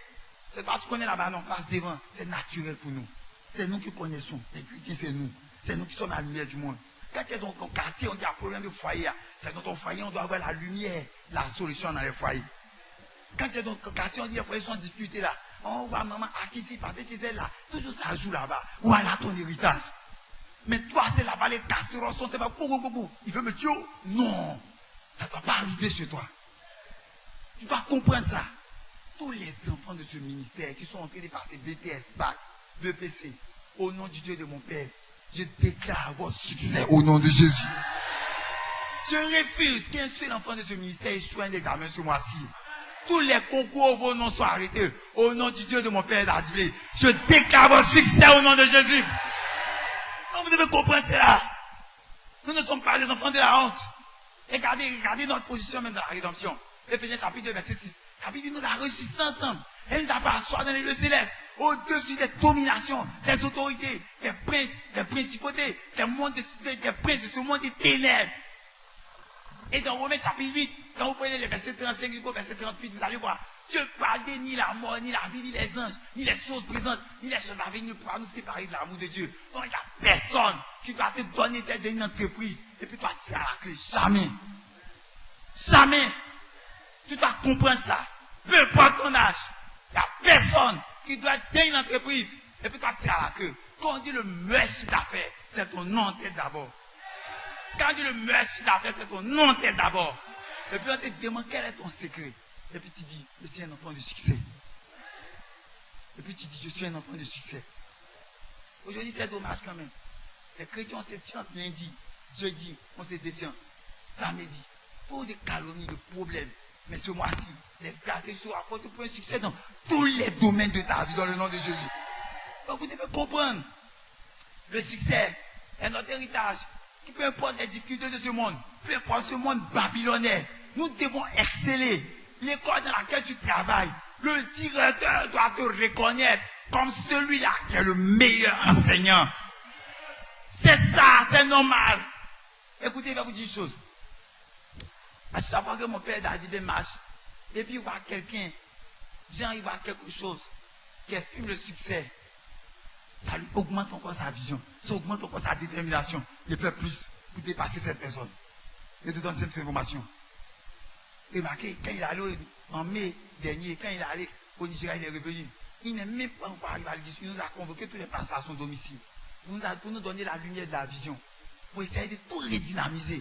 c'est toi tu connais là-bas, non, passe devant. C'est naturel pour nous. C'est nous qui connaissons. Les chrétiens, c'est nous. C'est nous qui sommes la lumière du monde. Quand tu es dans ton quartier, on dit un problème de foyer. C'est dans ton foyer, on doit avoir la lumière, la solution dans les foyers. Quand tu es dans ton quartier, on dit les foyers sont disputés là. On voit maman à qui s'est passé chez elle là. Toujours ça joue là-bas. Voilà ton héritage. Mais toi, c'est là-bas, les casseroles sont là-bas. Il veut me tuer. Non. Ça ne doit pas arriver chez toi. Tu dois comprendre ça. Tous les enfants de ce ministère qui sont en train de passer BTS, BAC, BPC, au nom du Dieu de mon Père, je déclare votre succès au nom de Jésus. Je refuse qu'un seul enfant de ce ministère échoue un examen ce mois-ci. Tous les concours, vos noms sont arrêtés. Au nom du Dieu de mon Père d'Adiblé, je déclare votre succès au nom de Jésus. Vous devez comprendre cela. Nous ne sommes pas des enfants de la honte. Regardez notre position même dans la rédemption. Éphésiens chapitre 2, verset 6. La Bible dit nous la réussissons ensemble. Elle nous a fait asseoir dans les lieux célestes, au-dessus des dominations, des autorités, des princes, des principautés, des princes de ce monde des ténèbres. Et dans Romains chapitre 8, quand vous prenez les versets 35 jusqu'au verset 38, vous allez voir, Dieu ne parle ni la mort, ni la vie, ni les anges, ni les choses présentes, ni les choses à venir pour nous séparer de l'amour de Dieu. Donc il n'y a personne qui doit te donner tête d'une entreprise et puis toi tu seras à la clé. Jamais. Jamais. Tu dois comprendre ça. Peu importe ton âge. Il n'y a personne qui doit être dans une entreprise et puis toi tu seras à la queue. Quand on dit le meilleur chiffre d'affaires, c'est ton nom en tête d'abord. Quand on dit le meilleur chiffre d'affaires, c'est ton nom en tête d'abord. Et puis on te demande quel est ton secret. Et puis tu dis, je suis un enfant de succès. Et puis tu dis, je suis un enfant de succès. Aujourd'hui, c'est dommage quand même. Les chrétiens ont cette chance lundi, jeudi, on se défiance. Samedi, pour des calomnies, de problèmes. Mais ce mois-ci, les stratégies sont apportées pour un succès dans tous les domaines de ta vie, dans le nom de Jésus. Donc vous devez comprendre, le succès est notre héritage. Qui peu importe les difficultés de ce monde, peu importe ce monde babylonnaire, nous devons exceller. L'école dans laquelle tu travailles, le directeur doit te reconnaître comme celui-là qui est le meilleur enseignant. C'est ça, c'est normal. Écoutez, il va vous dire une chose. À chaque fois que mon père Dadibé marche, Et puis il voit quelqu'un, Jean, il voit quelque chose qui exprime le succès. Ça lui augmente encore sa vision, ça augmente encore sa détermination. Il fait plus pour dépasser cette personne. Et te donne cette information. Et remarquez, quand il est allé en mai dernier, quand il est allé au Nigeria, il est revenu. Il n'est même pas encore arrivé à l'église. Il nous a convoqué tous les pasteurs à son domicile. Pour nous donner la lumière de la vision. Pour essayer de tout redynamiser.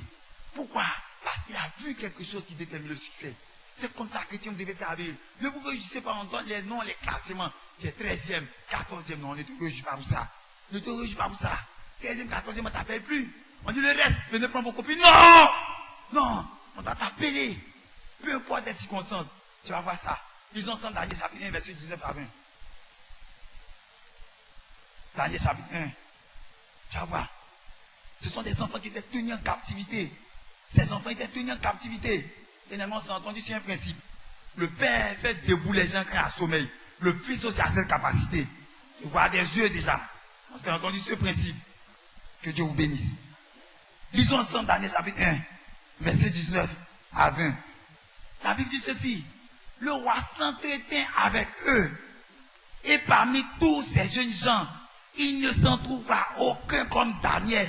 Pourquoi? Parce qu'il a vu quelque chose qui détermine le succès. C'est comme ça que chrétien vous devez travailler. Ne vous réjouissez pas en donne les noms, les classements. Tu es 13e, 14e. Non, ne te réjouis pas pour ça. Ne te réjouis pas pour ça. 13e, 14e, on ne t'appelle plus. On dit le reste, venez prendre vos copines. Non! Non! On t'a appelé. Peu importe les circonstances. Tu vas voir ça. Ils ont ensemble Daniel chapitre 1, verset 19 à 20. Daniel chapitre 1. Tu vas voir. Ce sont des enfants qui étaient tenus en captivité. Ces enfants étaient tenus en captivité. Finalement, on s'est entendu sur un principe. Le père fait debout les gens quand il y a sommeil. Le fils aussi a cette capacité. Il voit des yeux déjà. On s'est entendu ce principe. Que Dieu vous bénisse. Lisons ensemble Daniel chapitre 1, verset 19 à 20. La Bible dit ceci. Le roi s'entretint avec eux. Et parmi tous ces jeunes gens, il ne s'en trouva aucun comme Daniel,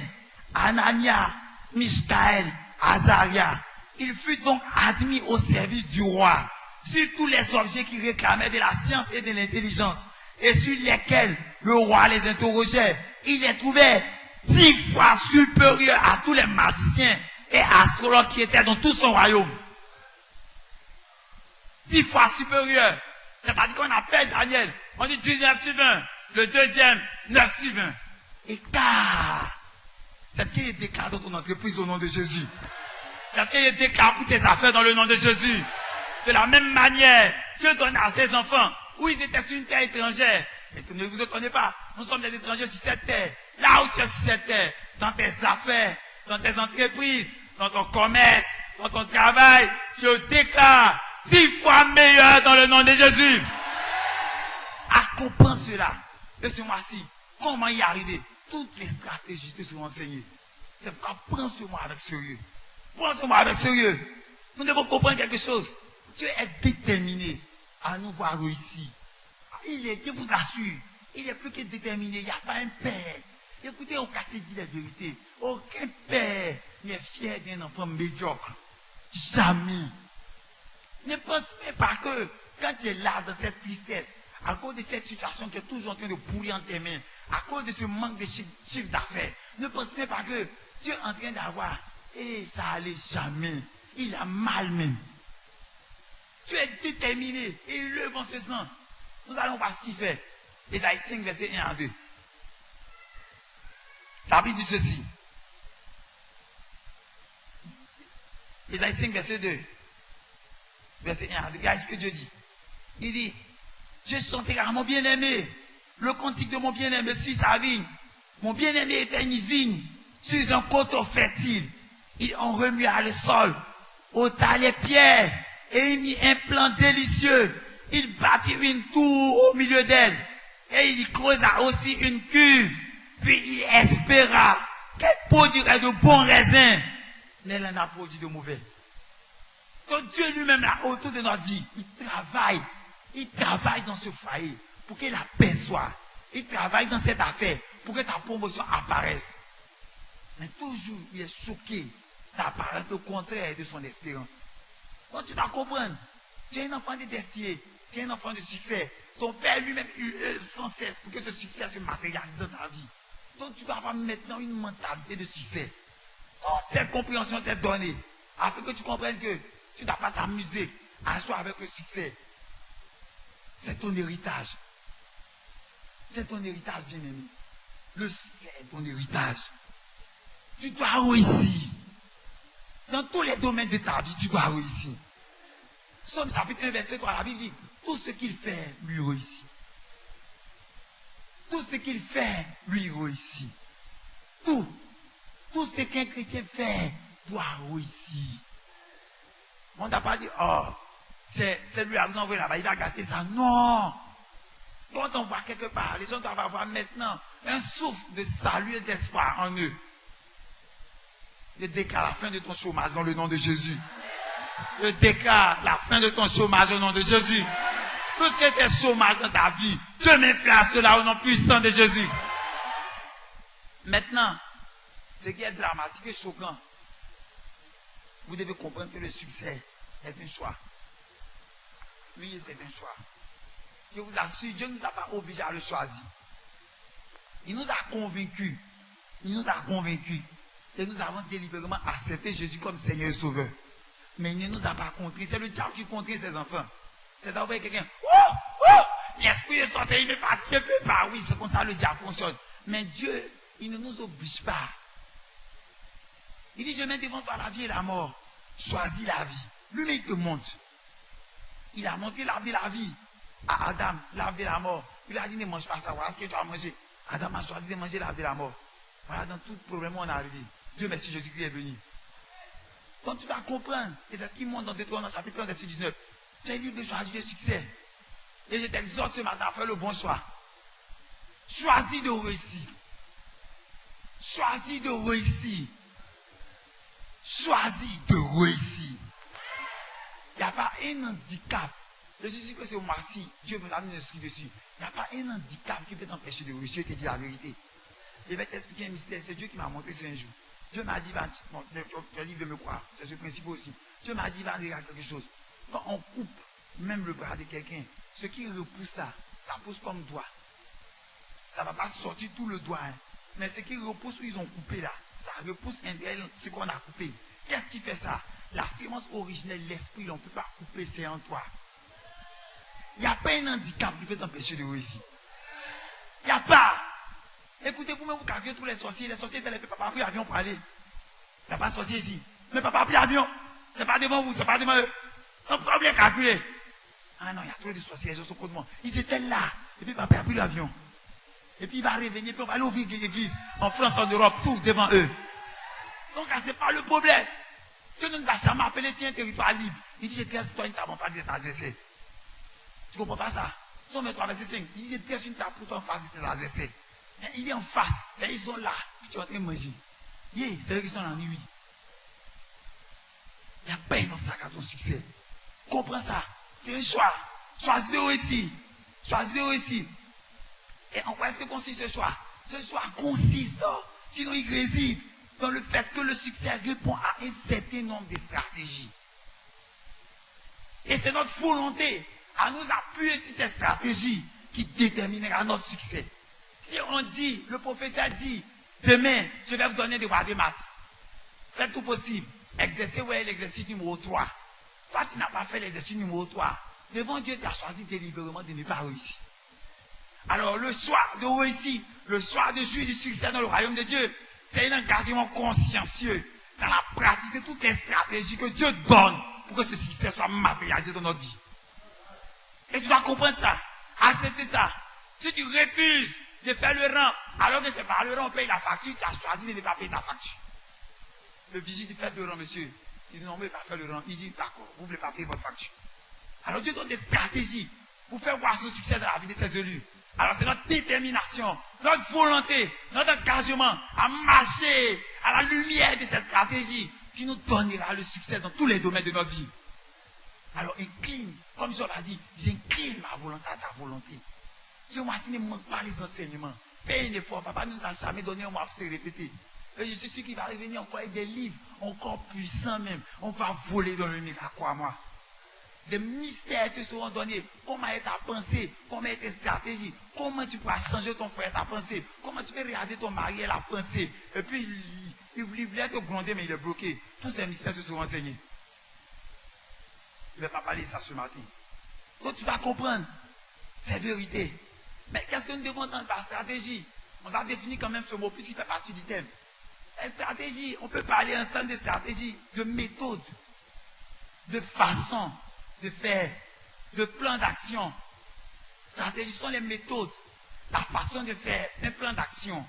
Anania, Michkaël, Azaria. Il fut donc admis au service du roi sur tous les objets qui réclamaient de la science et de l'intelligence et sur lesquels le roi les interrogeait. Il les trouvait 10 fois supérieurs à tous les magiciens et astrologues qui étaient dans tout son royaume. 10 fois supérieurs. C'est-à-dire qu'on appelle Daniel, on dit 19 sur 20. Le deuxième, 9 sur 20. Et car, c'est ce qu'il déclare dans ton entreprise au nom de Jésus. C'est ce qu'il déclare pour tes affaires dans le nom de Jésus. De la même manière, Dieu donne à ses enfants, où ils étaient sur une terre étrangère. Et ne vous étonnez pas, nous sommes des étrangers sur cette terre. Là où tu es sur cette terre, dans tes affaires, dans tes entreprises, dans ton commerce, dans ton travail, je déclare 10 fois meilleur dans le nom de Jésus. Accompagne cela. Et ce mois-ci, comment y arriver? Toutes les stratégies te seront enseignées. C'est pourquoi prends ce mois avec sérieux. Prends ce mois avec sérieux. Nous devons comprendre quelque chose. Dieu est déterminé à nous voir réussir. Dieu vous assure, il est plus que déterminé. Il n'y a pas un père. Écoutez, on casse dit la vérité. Aucun père n'est fier d'un enfant médiocre. Jamais. Ne pense même pas que quand tu es là dans cette tristesse, à cause de cette situation qui est toujours en train de pourrir en tes mains, à cause de ce manque de chiffre d'affaires, ne pense même pas que tu es en train d'avoir, et ça allait jamais. Il a mal même. Tu es déterminé, et il lève en ce sens. Nous allons voir ce qu'il fait. Ésaïe 5, verset 1 à 2. La Bible dit ceci. Ésaïe 5, verset 2. Verset 1 à 2. Regardez ce que Dieu dit. Il dit, je chanterai à mon bien-aimé, le cantique de mon bien-aimé sur sa vigne. Mon bien-aimé était une vigne sur un coteau fertile. Il en remua le sol, ôta les pierres et il mit un plan délicieux. Il bâtit une tour au milieu d'elle et il y creusa aussi une cuve. Puis il espéra qu'elle produirait de bons raisins, mais elle en a produit de mauvais. Donc Dieu lui-même là autour de notre vie, il travaille dans ce foyer pour que la paix soit. Il travaille dans cette affaire pour que ta promotion apparaisse. Mais toujours, il est choqué d'apparaître le contraire de son espérance. Donc tu dois comprendre, tu es un enfant de destinée, tu es un enfant de succès. Ton père lui-même, il œuvre sans cesse pour que ce succès se matérialise dans ta vie. Donc tu dois avoir maintenant une mentalité de succès. Toute cette compréhension t'est donnée afin que tu comprennes que tu ne dois pas t'amuser à jouer avec le succès. C'est ton héritage. C'est ton héritage, bien-aimé. Le succès est ton héritage. Tu dois réussir. Dans tous les domaines de ta vie, tu dois réussir. Somme chapitre 1, verset 3, la Bible dit, tout ce qu'il fait, lui réussit. Tout ce qu'il fait, lui réussit. Tout ce qu'un chrétien fait, doit réussir. On ne t'a pas dit, oh, c'est lui à vous envoyer là-bas, il va gâter ça. Non. Quand on voit quelque part, les gens doivent avoir maintenant un souffle de salut et d'espoir en eux. Je déclare la fin de ton chômage dans le nom de Jésus. Je déclare la fin de ton chômage au nom de Jésus. Tout ce qui était chômage dans ta vie, Dieu met fin à cela au nom puissant de Jésus. Maintenant, ce qui est dramatique et choquant, vous devez comprendre que le succès est un choix. Oui, c'est un choix. Je vous assure, Dieu ne nous a pas obligés à le choisir. Il nous a convaincus. Il nous a convaincus. Et nous avons délibérément accepté Jésus comme Seigneur et Sauveur. Mais il ne nous a pas contrés. C'est le diable qui contrit ses enfants. C'est d'abord quelqu'un. L'esprit est sorti, il me fatigue, il ne peut pas. Oui, c'est comme ça le diable fonctionne. Mais Dieu, il ne nous oblige pas. Il dit, je mets devant toi la vie et la mort. Choisis la vie. Lui-même, il te montre. Il a montré l'arbre de la vie à Adam, l'arbre de la mort. Il a dit, ne mange pas ça, voilà ce que tu as mangé. Adam a choisi de manger l'arbre de la mort. Voilà, dans tout problème où on est arrivé. Dieu merci, Jésus-Christ est venu. Donc tu vas comprendre, et c'est ce qui montre dans Deutéronome chapitre 1, verset 19. Tu es libre de choisir le succès. Et je t'exhorte ce matin à faire le bon choix. Choisis de réussir. Choisis de réussir. Choisis de réussir. Il n'y a pas un handicap. Je suis sûr que c'est au Marcy, Dieu vous a mis un esprit dessus. Il n'y a pas un handicap qui peut t'empêcher de réussir et te dire la vérité. Je vais t'expliquer un mystère. C'est Dieu qui m'a montré ça un jour. Dieu m'a dit, tu es libre de me croire. C'est ce principe aussi. Dieu m'a dit, va dire quelque chose. Quand on coupe même le bras de quelqu'un, ce qui repousse là, ça pousse comme doigt. Ça ne va pas sortir tout le doigt. Hein. Mais ce qui repousse où ils ont coupé là, ça repousse ce qu'on a coupé. Qu'est-ce qui fait ça? La sémence originelle, l'esprit, on ne peut pas couper, c'est en toi. Il n'y a pas un handicap qui peut t'empêcher de réussir. Il n'y a pas. Écoutez, vous-même, vous calculez tous les sorciers. Les sorciers, papa a pris l'avion pour aller. Il n'y a pas de sorcier ici. Mais papa a pris l'avion. Ce n'est pas devant vous, ce n'est pas devant eux. On peut bien calculer. Ah non, il y a trop de sorciers, les gens sont contre moi. Ils étaient là. Et puis papa a pris l'avion. Et puis il va revenir, puis on va aller ouvrir l'église en France, en Europe, tout devant eux. Donc, ce n'est pas le problème. Dieu ne nous a jamais appelé sur un territoire libre. Il dit, je te laisse toi une table en face de tes adversaires. Tu ne comprends pas ça? Somme 23, verset 5. Il dit, je te laisse une table pour toi en face de tes adversaires. Il est en face. Ils sont là. Puis tu es en train de manger. C'est eux qui sont en nuit. Il n'y a pas dans ça qu'à ton succès. Comprends ça. C'est un choix. Choisis de réussir. Choisis de réussir. Et en quoi est-ce que consiste ce choix? Ce choix consiste, sinon il réside dans le fait que le succès répond à un certain nombre de stratégies. Et c'est notre volonté à nous appuyer sur ces stratégies qui déterminera notre succès. Si on dit, le professeur dit, demain, je vais vous donner des devoirs de maths. Faites tout possible. Exercez l'exercice numéro 3. Toi, tu n'as pas fait l'exercice numéro 3. Devant Dieu, tu as choisi délibérément de ne pas réussir. Alors, le choix de réussir, le choix de jouir du succès dans le royaume de Dieu, c'est un engagement consciencieux dans la pratique de toutes les stratégies que Dieu donne pour que ce succès soit matérialisé dans notre vie. Et tu dois comprendre ça, accepter ça. Si tu refuses de faire le rang, alors que c'est par le rang on paye la facture, tu as choisi de ne pas payer ta facture. Le vigile dit, faites le rang, monsieur. Il dit, non, mais pas faire le rang. Il dit, d'accord, vous ne voulez pas payer votre facture. Alors Dieu donne des stratégies pour faire voir ce succès dans la vie de ses élus. Alors c'est notre détermination, notre volonté, notre engagement à marcher à la lumière de ces stratégies qui nous donnera le succès dans tous les domaines de notre vie. Alors incline, comme Jean l'a dit, j'incline ma volonté à ta volonté. Dieu moi, s'il ne manque pas les enseignements, fais un effort. Papa ne nous a jamais donné un mois pour se répéter. Et je suis sûr qu'il va revenir encore avec des livres encore puissants même. On va voler dans le miracle, crois-moi. Des mystères te seront donnés. Comment est ta pensée? Comment est tes stratégies? Comment tu pourras changer ton frère, ta pensée? Comment tu peux regarder ton mari et la pensée? Et puis, il voulait te gronder, mais il est bloqué. Tous ces mystères te seront enseignés. Je ne vais pas parler de ça ce matin. Donc tu vas comprendre. C'est vérité. Mais qu'est-ce que nous devons entendre par stratégie? On va définir quand même ce mot, puisqu'il fait partie du thème. La stratégie, on peut parler ensemble de stratégie, de méthode, de façon de faire, de plan d'action. Stratégies sont les méthodes, la façon de faire un plan d'action.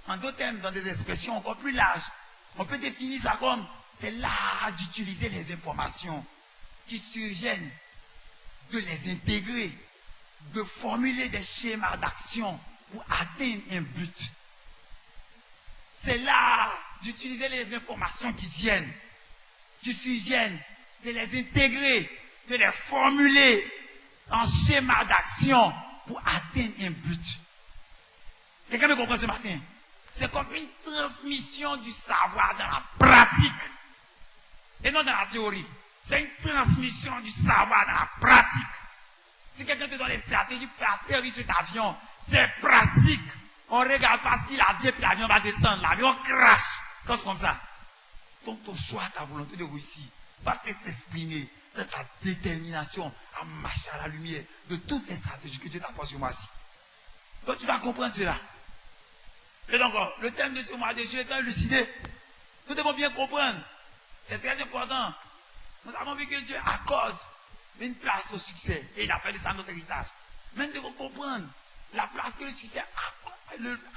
En d'autres termes, dans des expressions encore plus larges, on peut définir ça comme c'est l'art d'utiliser les informations qui surviennent, de les intégrer, de formuler des schémas d'action pour atteindre un but. C'est l'art d'utiliser les informations qui viennent, qui surviennent, de les intégrer, de les formuler en schéma d'action pour atteindre un but. Quelqu'un me comprend ce matin? C'est comme une transmission du savoir dans la pratique et non dans la théorie. C'est une transmission du savoir dans la pratique. Si quelqu'un te donne les stratégies pour faire atterrir cet avion, c'est pratique. On ne regarde pas ce qu'il a dit, puis l'avion va descendre. L'avion crash. Comme ça. Donc ton choix, ta volonté de réussir, va t'exprimer de ta détermination à marcher à la lumière de toutes les stratégies que Dieu t'a posées sur moi ici. Donc tu vas comprendre cela. Et donc, le thème de ce mois de juillet est élucidé. Nous devons bien comprendre. C'est très important. Nous avons vu que Dieu accorde une place au succès. Et il a fait de ça notre héritage. Mais nous devons comprendre la place que le succès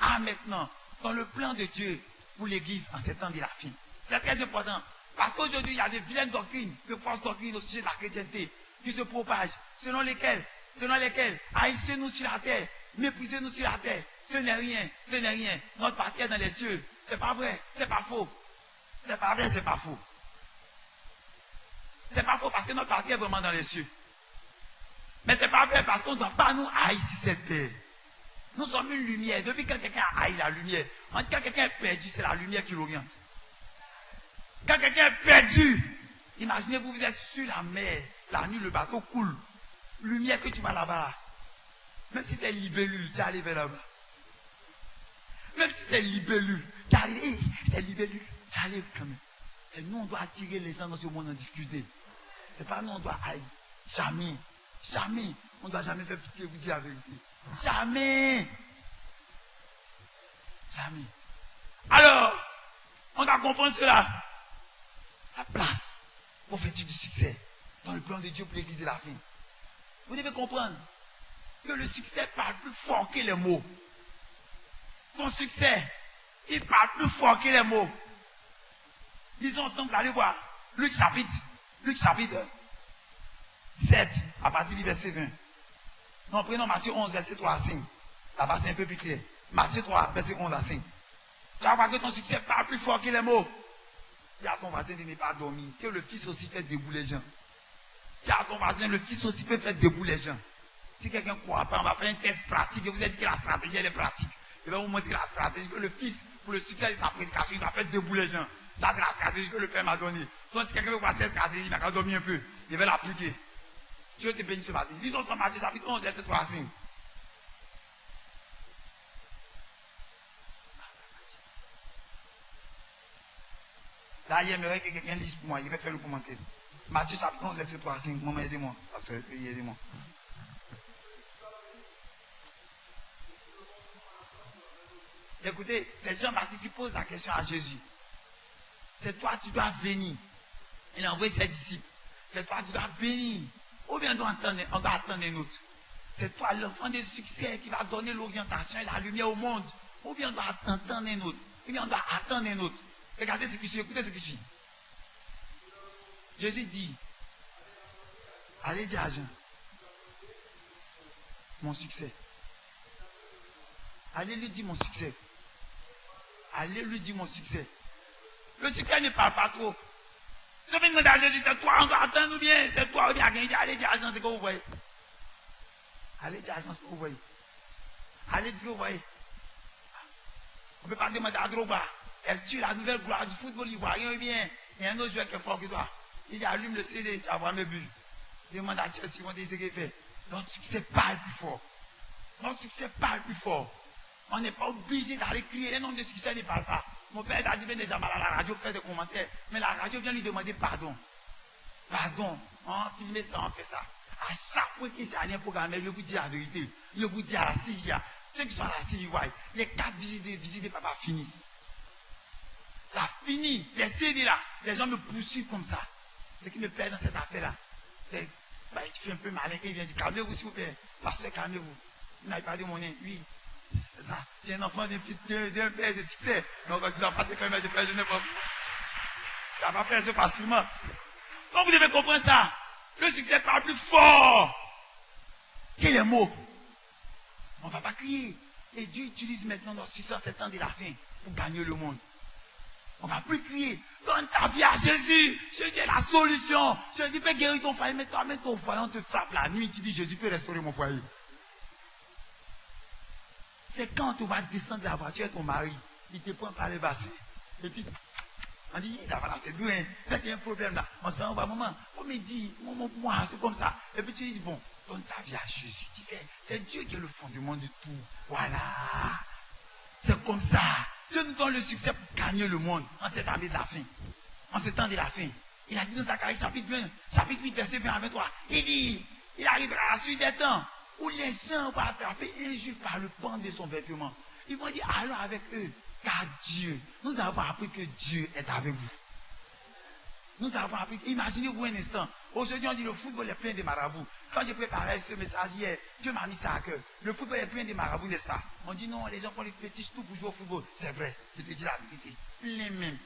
a maintenant dans le plan de Dieu pour l'Église en ces temps de la fin. C'est très important. Parce qu'aujourd'hui, il y a des vilaines doctrines, de fausses doctrines au sujet de la chrétienté qui se propagent, selon lesquelles, haïssez-nous sur la terre, méprisez-nous sur la terre. Ce n'est rien. Notre partie est dans les cieux. C'est pas vrai, c'est pas faux. C'est pas vrai, c'est pas faux. C'est pas faux parce que notre partie est vraiment dans les cieux. Mais c'est pas vrai parce qu'on ne doit pas nous haïr sur cette terre. Nous sommes une lumière. Depuis quand quelqu'un haït la lumière, quand quelqu'un est perdu, c'est la lumière qui l'oriente. Quand quelqu'un est perdu, imaginez-vous, vous êtes sur la mer, la nuit, le bateau coule. Lumière que tu vas là-bas, là. Même si c'est libellule, tu es allé vers là-bas. Même si c'est libellule, tu es allé, c'est libellule, tu es allé quand même. C'est nous, on doit attirer les gens dans ce monde en difficulté. C'est pas nous, on doit haïr. Jamais. On ne doit jamais faire pitié, vous dire la vérité. Jamais. Alors, on doit comprendre cela. La place prophétique du succès dans le plan de Dieu pour l'Église de la fin. Vous devez comprendre que le succès parle plus fort que les mots. Ton succès, il parle plus fort que les mots. Disons ensemble, vous allez voir. Luc chapitre 7, à partir du verset 20. Non, prenons Matthieu 11, verset 3 à 5. Là-bas, c'est un peu plus clair. Matthieu 3, verset 11 à 5. Tu vas voir que ton succès parle plus fort que les mots. Dis à ton voisin de ne pas dormir. Que le fils aussi fait debout les gens. Dis à ton voisin, le fils aussi peut faire debout les gens. Si quelqu'un ne croit pas, on va faire un test pratique et vous avez dit que la stratégie, elle est pratique. Je vais vous montrer la stratégie que le fils, pour le succès de sa prédication, il va faire debout les gens. Ça, c'est la stratégie que le Père m'a donnée. Donc, si quelqu'un veut voir cette stratégie, il n'a qu'à dormir un peu. Il va l'appliquer. Dieu te bénisse ce matin. Lisons sur Matthieu chapitre 11, verset 3 à 5. Là, il aimerait que quelqu'un lise pour moi. Il va faire le commentaire. Matthieu chapitre 11, verset 3 à 5. Maman, aidez-moi. Parce que, aidez-moi. Écoutez, ces Jean-Baptiste qui pose la question à Jésus. C'est toi, tu dois venir. Il a envoyé ses disciples. C'est toi, tu dois venir. Ou bien on doit attendre un autre. C'est toi, l'enfant de succès, qui va donner l'orientation et la lumière au monde. Ou bien on doit attendre un autre. Ou bien on doit attendre un autre. Regardez ce qui suit, écoutez ce qui suit. Jésus dit, allez dire à Jean, mon succès. Allez lui dire mon succès. Allez lui dire mon succès. Le succès ne parle pas trop. Je vais demander à Jésus, c'est toi, on doit attendre ou bien c'est toi ou bien allez dire à Jean ce que vous voyez. Allez dire à Jean ce que vous voyez. Allez dire ce que vous voyez. On ne peut pas demander à Drogba. Elle tue la nouvelle gloire du football ivoirien ou bien il y a un autre joueur qui est fort que toi. Il dit allume le CD, tu vas voir mes bulles. Demande à Chelsea, ils vont dire ce qu'il fait. Notre succès parle plus fort. Notre succès parle plus fort. On n'est pas obligé d'aller crier. Les noms de succès ne parlent pas. Mon père a dit, viens déjà à la radio faire des commentaires. Mais la radio vient lui demander pardon. Pardon. On filme ça, on fait ça. À chaque fois qu'il s'est rien programmé, je vous dis la vérité. Je vous dis à la CVA. Ceux qui sont à la CVA, les 4 visites de papa finissent. Ça finit. Les CD là, les gens me poursuivent comme ça. Ce qui me perd dans cette affaire-là, c'est, tu fais un peu malin, il vient dire, calmez-vous s'il vous plaît. Pasteur, calmez-vous. Vous n'avez pas de mon nom. Oui. C'est ça. Tu es un enfant d'un fils, d'un père de succès. Donc, tu ne dois pas te permettre de faire je ne pas. Tu ne vas pas faire ça facilement. Donc, vous devez comprendre ça. Le succès parle plus fort que les mots. On ne va pas crier. Et Dieu utilise maintenant notre succès en ces temps de la fin pour gagner le monde. On ne va plus crier. Donne ta vie à Jésus. Jésus est la solution. Jésus peut guérir ton foyer. Mais toi-même, ton foyer, on te frappe la nuit. Tu dis, Jésus peut restaurer mon foyer. C'est quand tu vas descendre de la voiture avec ton mari. Il te prend par les bassins. Et puis, on dit, là, voilà, c'est doué. Là, il y a un problème là. On se fait, on va, maman, on me dit, moi, c'est comme ça. Et puis tu dis, bon, donne ta vie à Jésus. Tu sais, c'est Dieu qui est le fondement de tout. Voilà. C'est comme ça. Dieu nous donne le succès pour gagner le monde en cette année de la fin. En ce temps de la fin. Il a dit dans Zacharie chapitre 8, verset 20 à 23. Il dit, il arrivera à la suite des temps où les gens vont attraper un juif par le pan de son vêtement. Ils vont dire, allons avec eux. Car Dieu, nous avons appris que Dieu est avec vous. Nous avons appris, imaginez-vous un instant. Aujourd'hui, on dit le football est plein de marabouts. Quand j'ai préparé ce message hier, Dieu m'a mis ça à cœur. Le football est plein de marabouts, n'est-ce pas? On dit non, les gens font les fétiches tout pour jouer au football. C'est vrai, je te dis la vérité. Les mêmes.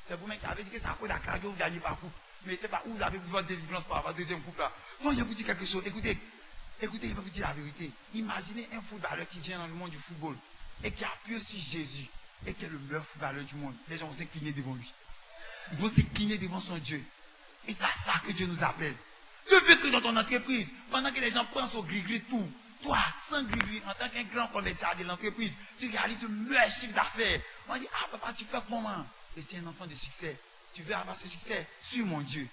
C'est vous-même qui avez dit que c'est à cause de la cardio, vous gagnez par coupe. Mais c'est pas où vous avez vu votre délivrance pour avoir deuxième coupe là. Non, je vous dis quelque chose. Écoutez, je vais vous dire la vérité. Imaginez un footballeur qui vient dans le monde du football et qui appuie sur Jésus et qui est le meilleur footballeur du monde. Les gens vont s'incliner devant lui. Ils vont s'incliner devant son Dieu. Et c'est à ça que Dieu nous appelle. Dieu veut que dans ton entreprise, pendant que les gens pensent au gris-gris tout, toi, sans gris-gris, en tant qu'un grand commercial de l'entreprise, tu réalises le meilleur chiffre d'affaires. On dit, ah papa, tu fais comment? Et tu es un enfant de succès. Tu veux avoir ce succès sur mon Dieu.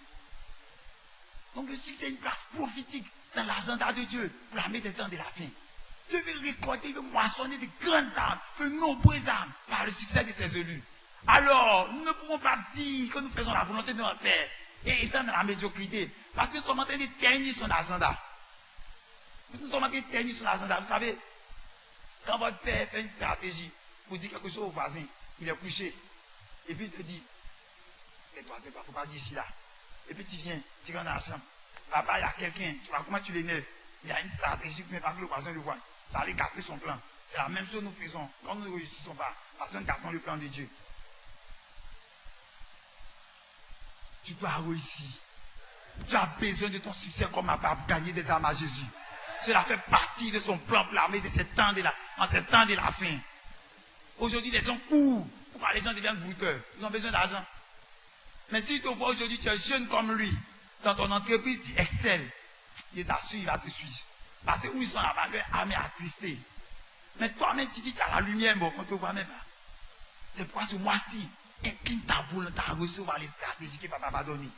Donc le succès est une place prophétique dans l'agenda de Dieu pour la mettre des temps de la fin. Dieu veut récolter, il veut moissonner de grandes âmes, de nombreuses âmes par le succès de ses élus. Alors, nous ne pouvons pas dire que nous faisons la volonté de notre Père et étant dans la médiocrité. Parce que nous sommes en train de ternir son agenda. Nous sommes en train de ternir son agenda. Vous savez, quand votre père fait une stratégie pour dire quelque chose au voisin, il est couché. Et puis il te dit, tais-toi, il ne faut pas dire ici là. Et puis tu viens, tu rentres dans la chambre. Papa, il y a quelqu'un, tu vois comment tu l'énerves. Il y a une stratégie, mais pas que le voisin le voit. Ça allait gâter son plan. C'est la même chose que nous faisons quand nous ne réussissons pas. Parce que nous gâtons le plan de Dieu. Tu dois réussir. Tu as besoin de ton succès comme un pour gagner des âmes à Jésus. Cela fait partie de son plan pour l'armée de cet temps de la fin. Aujourd'hui, les gens courent. Pourquoi les gens deviennent brouteurs? Ils ont besoin d'argent. Mais si tu te vois aujourd'hui, tu es jeune comme lui. Dans ton entreprise, tu excelles. Il t'assure, il va te suivre. Parce que où ils sont là-bas, leur âme est attristée. Mais toi-même, tu dis que tu as la lumière, bon, on ne te voit même pas. C'est pourquoi ce mois-ci, incline ta volonté à recevoir les stratégies que papa va donner.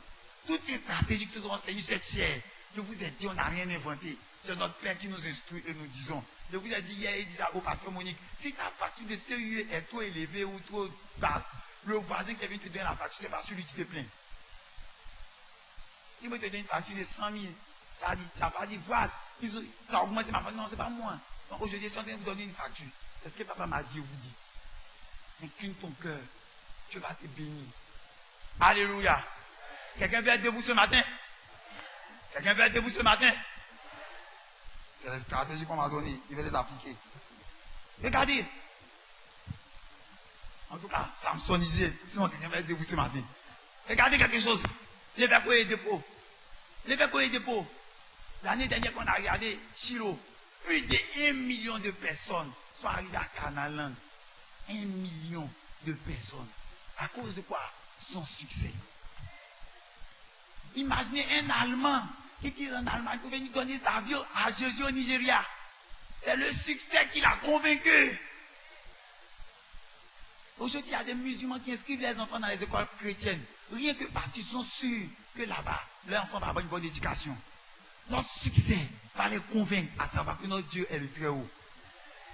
Toutes les stratégies que nous avons enseignées cette chair, je vous ai dit, on n'a rien inventé. C'est notre Père qui nous instruit et nous disons. Je vous ai dit hier, il disait au pasteur Monique, si ta facture de CUE est trop élevée ou trop basse, le voisin qui vient te donner la facture, c'est pas celui qui te plaint. Il me te donne une facture de 100 000. Ça n'a pas dit, voisin, ça a augmenté ma facture. Non, c'est pas moi. Donc aujourd'hui, je suis en train de vous donner une facture. C'est ce que papa m'a dit, vous dit. Incline ton cœur. Dieu va te bénir. Alléluia. Quelqu'un veut être debout ce matin? Quelqu'un veut être debout ce matin? C'est les stratégies qu'on m'a données. Il veut les appliquer. Regardez. En tout cas, Samsonisé. Sinon, quelqu'un va être debout ce matin. Regardez quelque chose. L'évêque et dépôt. L'évêque et dépôt. L'année dernière, qu'on a regardé Chilo, plus de 1 million de personnes sont arrivées à Canaanland. 1 million de personnes. À cause de quoi? Son succès. Imaginez un Allemand qui est en Allemagne qui veut donner sa vie à Jésus au Nigeria. C'est le succès qui l'a convaincu. Aujourd'hui, il y a des musulmans qui inscrivent les enfants dans les écoles chrétiennes. Rien que parce qu'ils sont sûrs que là-bas, leur enfant va avoir une bonne éducation. Notre succès va les convaincre à savoir que notre Dieu est le très haut.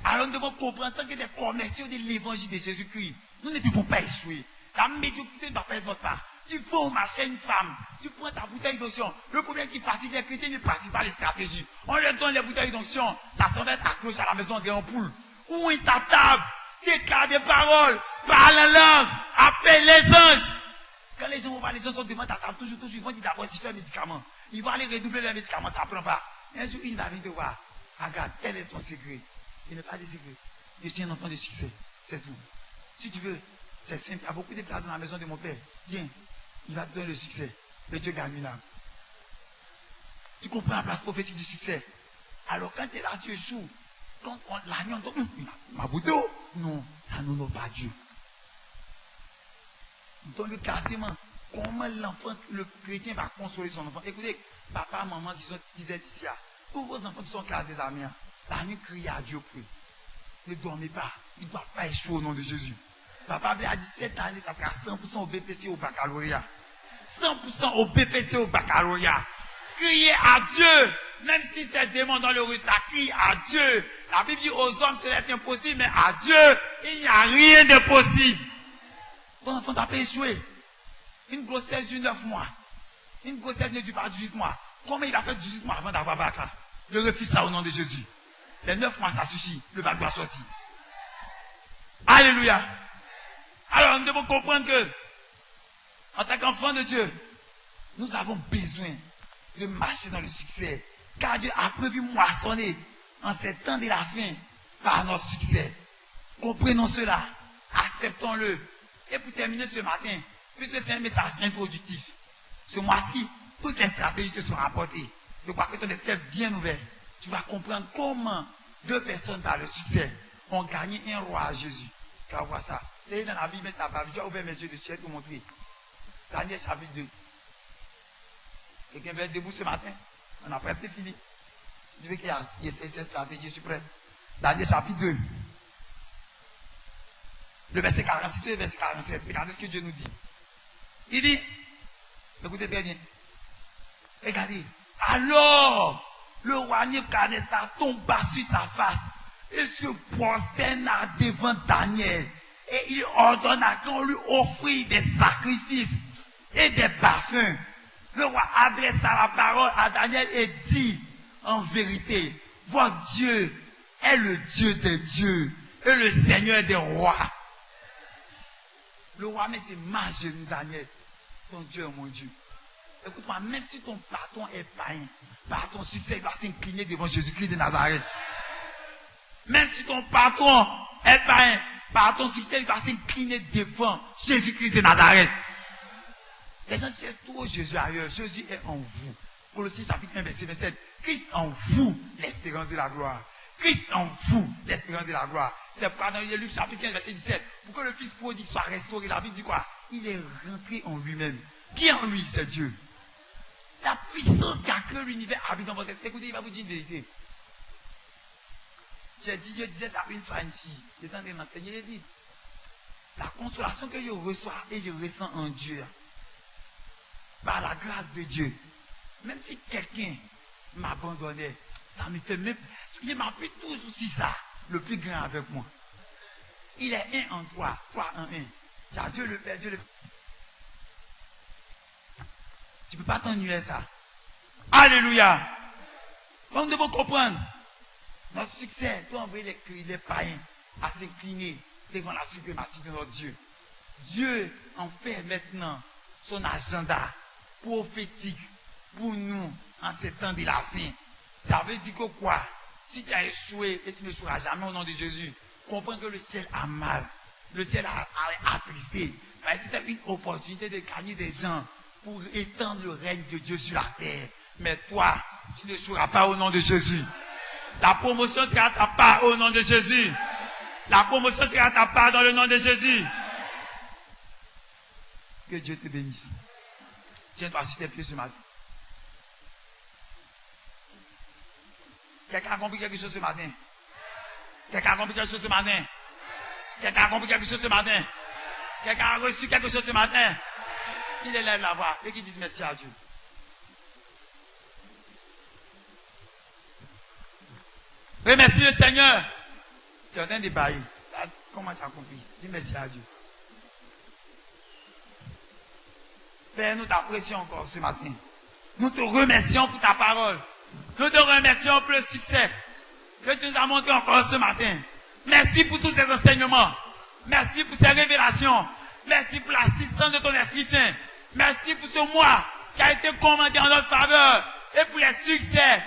Alors nous devons comprendre tant que des commerciaux de l'évangile de Jésus-Christ, nous ne devons pas échouer. La médiocrité ne doit pas être notre part. Tu vas au marché une femme, tu prends ta bouteille d'onction. Le problème qui fatigue les chrétiens ne pratique pas les stratégies. On leur donne les bouteilles d'onction, ça s'en va être accroché à la maison des ampoules. Ou une ta table, déclare des paroles, parle en langue, appelle les anges. Quand les gens vont voir, les gens sont devant ta table, toujours, ils vont dire d'abord tu fais un médicament. Ils vont aller redoubler leur médicament, ça ne prend pas. Un jour, il va venir te voir. Regarde, quel est ton secret? Il n'est pas de secret. Je suis un enfant de succès. C'est tout. Si tu veux, c'est simple. Il y a beaucoup de places dans la maison de mon père. Viens, il va te donner le succès. Et Dieu gagne une âme. Tu comprends la place prophétique du succès? Alors quand tu es là, tu échoues. Quand l'agneau, ma bouteille, non, ça n'honore pas Dieu. dans le classement, comment l'enfant, le chrétien va consoler son enfant. Écoutez, papa, maman qui étaient ici, tous vos enfants qui sont en classe des amis, la nuit criez à Dieu pour eux. Ne dormez pas, il ne doit pas échouer au nom de Jésus. Papa a dit cette année, ça sera 100% au BPC au baccalauréat. 100% au BPC au baccalauréat. Criez à Dieu, même si c'est démon dans le russe, là, crie à Dieu. La Bible dit aux hommes cela est impossible, mais à Dieu, il n'y a rien de possible. Ton enfant t'a pas échoué. Une grossesse de 9 mois. Une grossesse ne dure pas 18 mois. Comment il a fait 18 mois avant d'avoir bac là? Je refuse ça au nom de Jésus. Les 9 mois, ça suffit. Le bac doit sortir. Alléluia. Alors, nous devons comprendre que, en tant qu'enfant de Dieu, nous avons besoin de marcher dans le succès. Car Dieu a prévu moissonner en ces temps de la fin par notre succès. Comprenons cela. Acceptons-le. Et pour terminer ce matin, puisque c'est un message introductif, ce mois-ci, toutes les stratégies te seront apportées. Je crois que ton esprit est bien ouvert. Tu vas comprendre comment 2 personnes par le succès ont gagné un roi à Jésus. Car on voit ça. C'est dans la Bible, mais t'as pas vu. Tu as ouvert mes yeux dessus et te montrer. Daniel chapitre 2. Quelqu'un veut être debout ce matin? On a presque fini. Je veux qu'il y ait cette stratégie, je suis prêt. Daniel chapitre 2. Le verset 46 et le verset 47. Regardez ce que Dieu nous dit. Il dit, écoutez très bien. Regardez. Alors, le roi Nebuchadnezzar tomba sur sa face et se prosterna devant Daniel. Et il ordonna qu'on lui offrit des sacrifices et des parfums. Le roi adressa la parole à Daniel et dit, en vérité, votre Dieu est le Dieu des dieux et le Seigneur des rois. Le roi met ses mains à genoux, Daniel. Ton Dieu est mon Dieu. Écoute-moi, même si ton patron est païen, par ton succès, il va s'incliner devant Jésus-Christ de Nazareth. Même si ton patron est païen, par ton succès, il va s'incliner devant Jésus-Christ de Nazareth. Les gens cherchent trop Jésus ailleurs. Jésus est en vous. Colossiens chapitre 1, verset 27. Christ en vous, l'espérance de la gloire. Christ en vous, l'espérance de la gloire. C'est pourquoi dans Luc chapitre 15, verset 17, pour que le Fils prodigue soit restauré, la Bible dit quoi? Il est rentré en lui-même. Qui est en lui? C'est Dieu. La puissance qui a créé l'univers habite dans votre esprit. Écoutez, il va vous dire une vérité. J'ai dit, Dieu disait ça une fois ici. J'étais en train de m'enseigner, il dit, la consolation que je reçois et je ressens en Dieu, par la grâce de Dieu, même si quelqu'un m'abandonnait, ça me fait même, il m'appuie toujours sur ça, le plus grand avec moi. Il est un en toi, toi en un. Tu as Dieu le Père, Dieu le Père. Tu ne peux pas t'ennuyer ça. Alléluia. Donc nous devons comprendre notre succès doit envoyer les païens à s'incliner devant la suprématie de notre Dieu. Dieu en fait maintenant son agenda prophétique pour nous en ces temps de la fin. Ça veut dire que quoi? Si tu as échoué et tu ne échoueras jamais au nom de Jésus, comprends que le ciel a mal. Le ciel a attristé. C'était une opportunité de gagner des gens pour étendre le règne de Dieu sur la terre. Mais toi, tu n'échoueras pas au nom de Jésus. La promotion sera à ta part au nom de Jésus. La promotion sera à ta part dans le nom de Jésus. Que Dieu te bénisse. Tiens-toi sur tes pieds ce matin. Quelqu'un a compris quelque chose ce matin? Quelqu'un a compris quelque chose ce matin? Quelqu'un a compris quelque chose ce matin? Quelqu'un a reçu quelque chose ce matin? Il élève la voix et qu'il dise merci à Dieu. Remercie le Seigneur. Tu es en train de bailler. Comment tu as compris? Dis merci à Dieu. Père, nous t'apprécions encore ce matin. Nous te remercions pour ta parole. Nous te remercions pour le succès que tu nous as montré encore ce matin. Merci pour tous ces enseignements. Merci pour ces révélations. Merci pour l'assistance de ton Esprit Saint. Merci pour ce mois qui a été commandé en notre faveur. Et pour le succès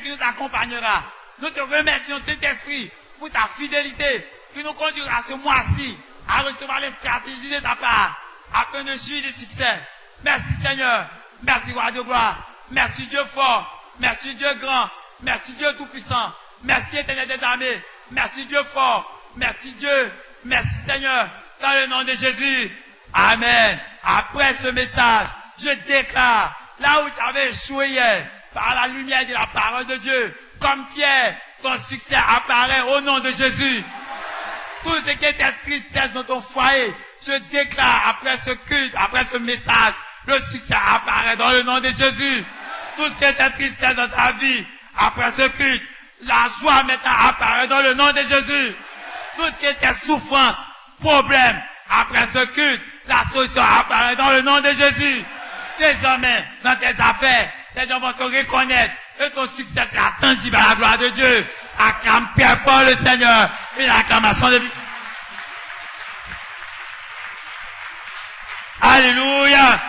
qui nous accompagnera. Nous te remercions, Saint-Esprit, pour ta fidélité qui nous conduira ce mois-ci à recevoir les stratégies de ta part afin de jouir du succès. Merci Seigneur. Merci Roi de gloire. Merci Dieu fort. Merci Dieu grand. Merci Dieu tout-puissant. Merci Éternel des armées. Merci Dieu fort. Merci Dieu. Merci Seigneur. Dans le nom de Jésus. Amen. Après ce message, je déclare, là où tu avais échoué hier, par la lumière de la parole de Dieu, comme Pierre, ton succès apparaît au nom de Jésus. Tout ce qui était tristesse dans ton foyer, je déclare après ce culte, après ce message, le succès apparaît dans le nom de Jésus. Tout ce qui était tristesse dans ta vie, après ce culte, la joie maintenant apparaît dans le nom de Jésus. Tout ce qui était souffrance, problème, après ce culte, la solution apparaît dans le nom de Jésus. Désormais, dans tes affaires, les gens vont te reconnaître et ton succès sera tangible à la gloire de Dieu. Acclame Pierre fort le Seigneur. Une acclamation de vie. Alléluia.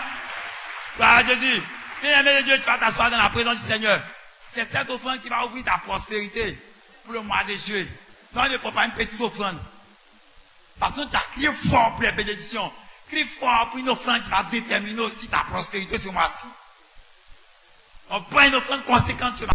Gloire à Jésus. Bien-aimé de Dieu, tu vas t'asseoir dans la présence du Seigneur. C'est cette offrande qui va ouvrir ta prospérité pour le mois de juillet. Non, ne prends pas une petite offrande. Parce que tu as crié fort pour les bénédictions. Crie fort pour une offrande qui va déterminer aussi ta prospérité ce mois-ci. On prend une offrande conséquente ce mois.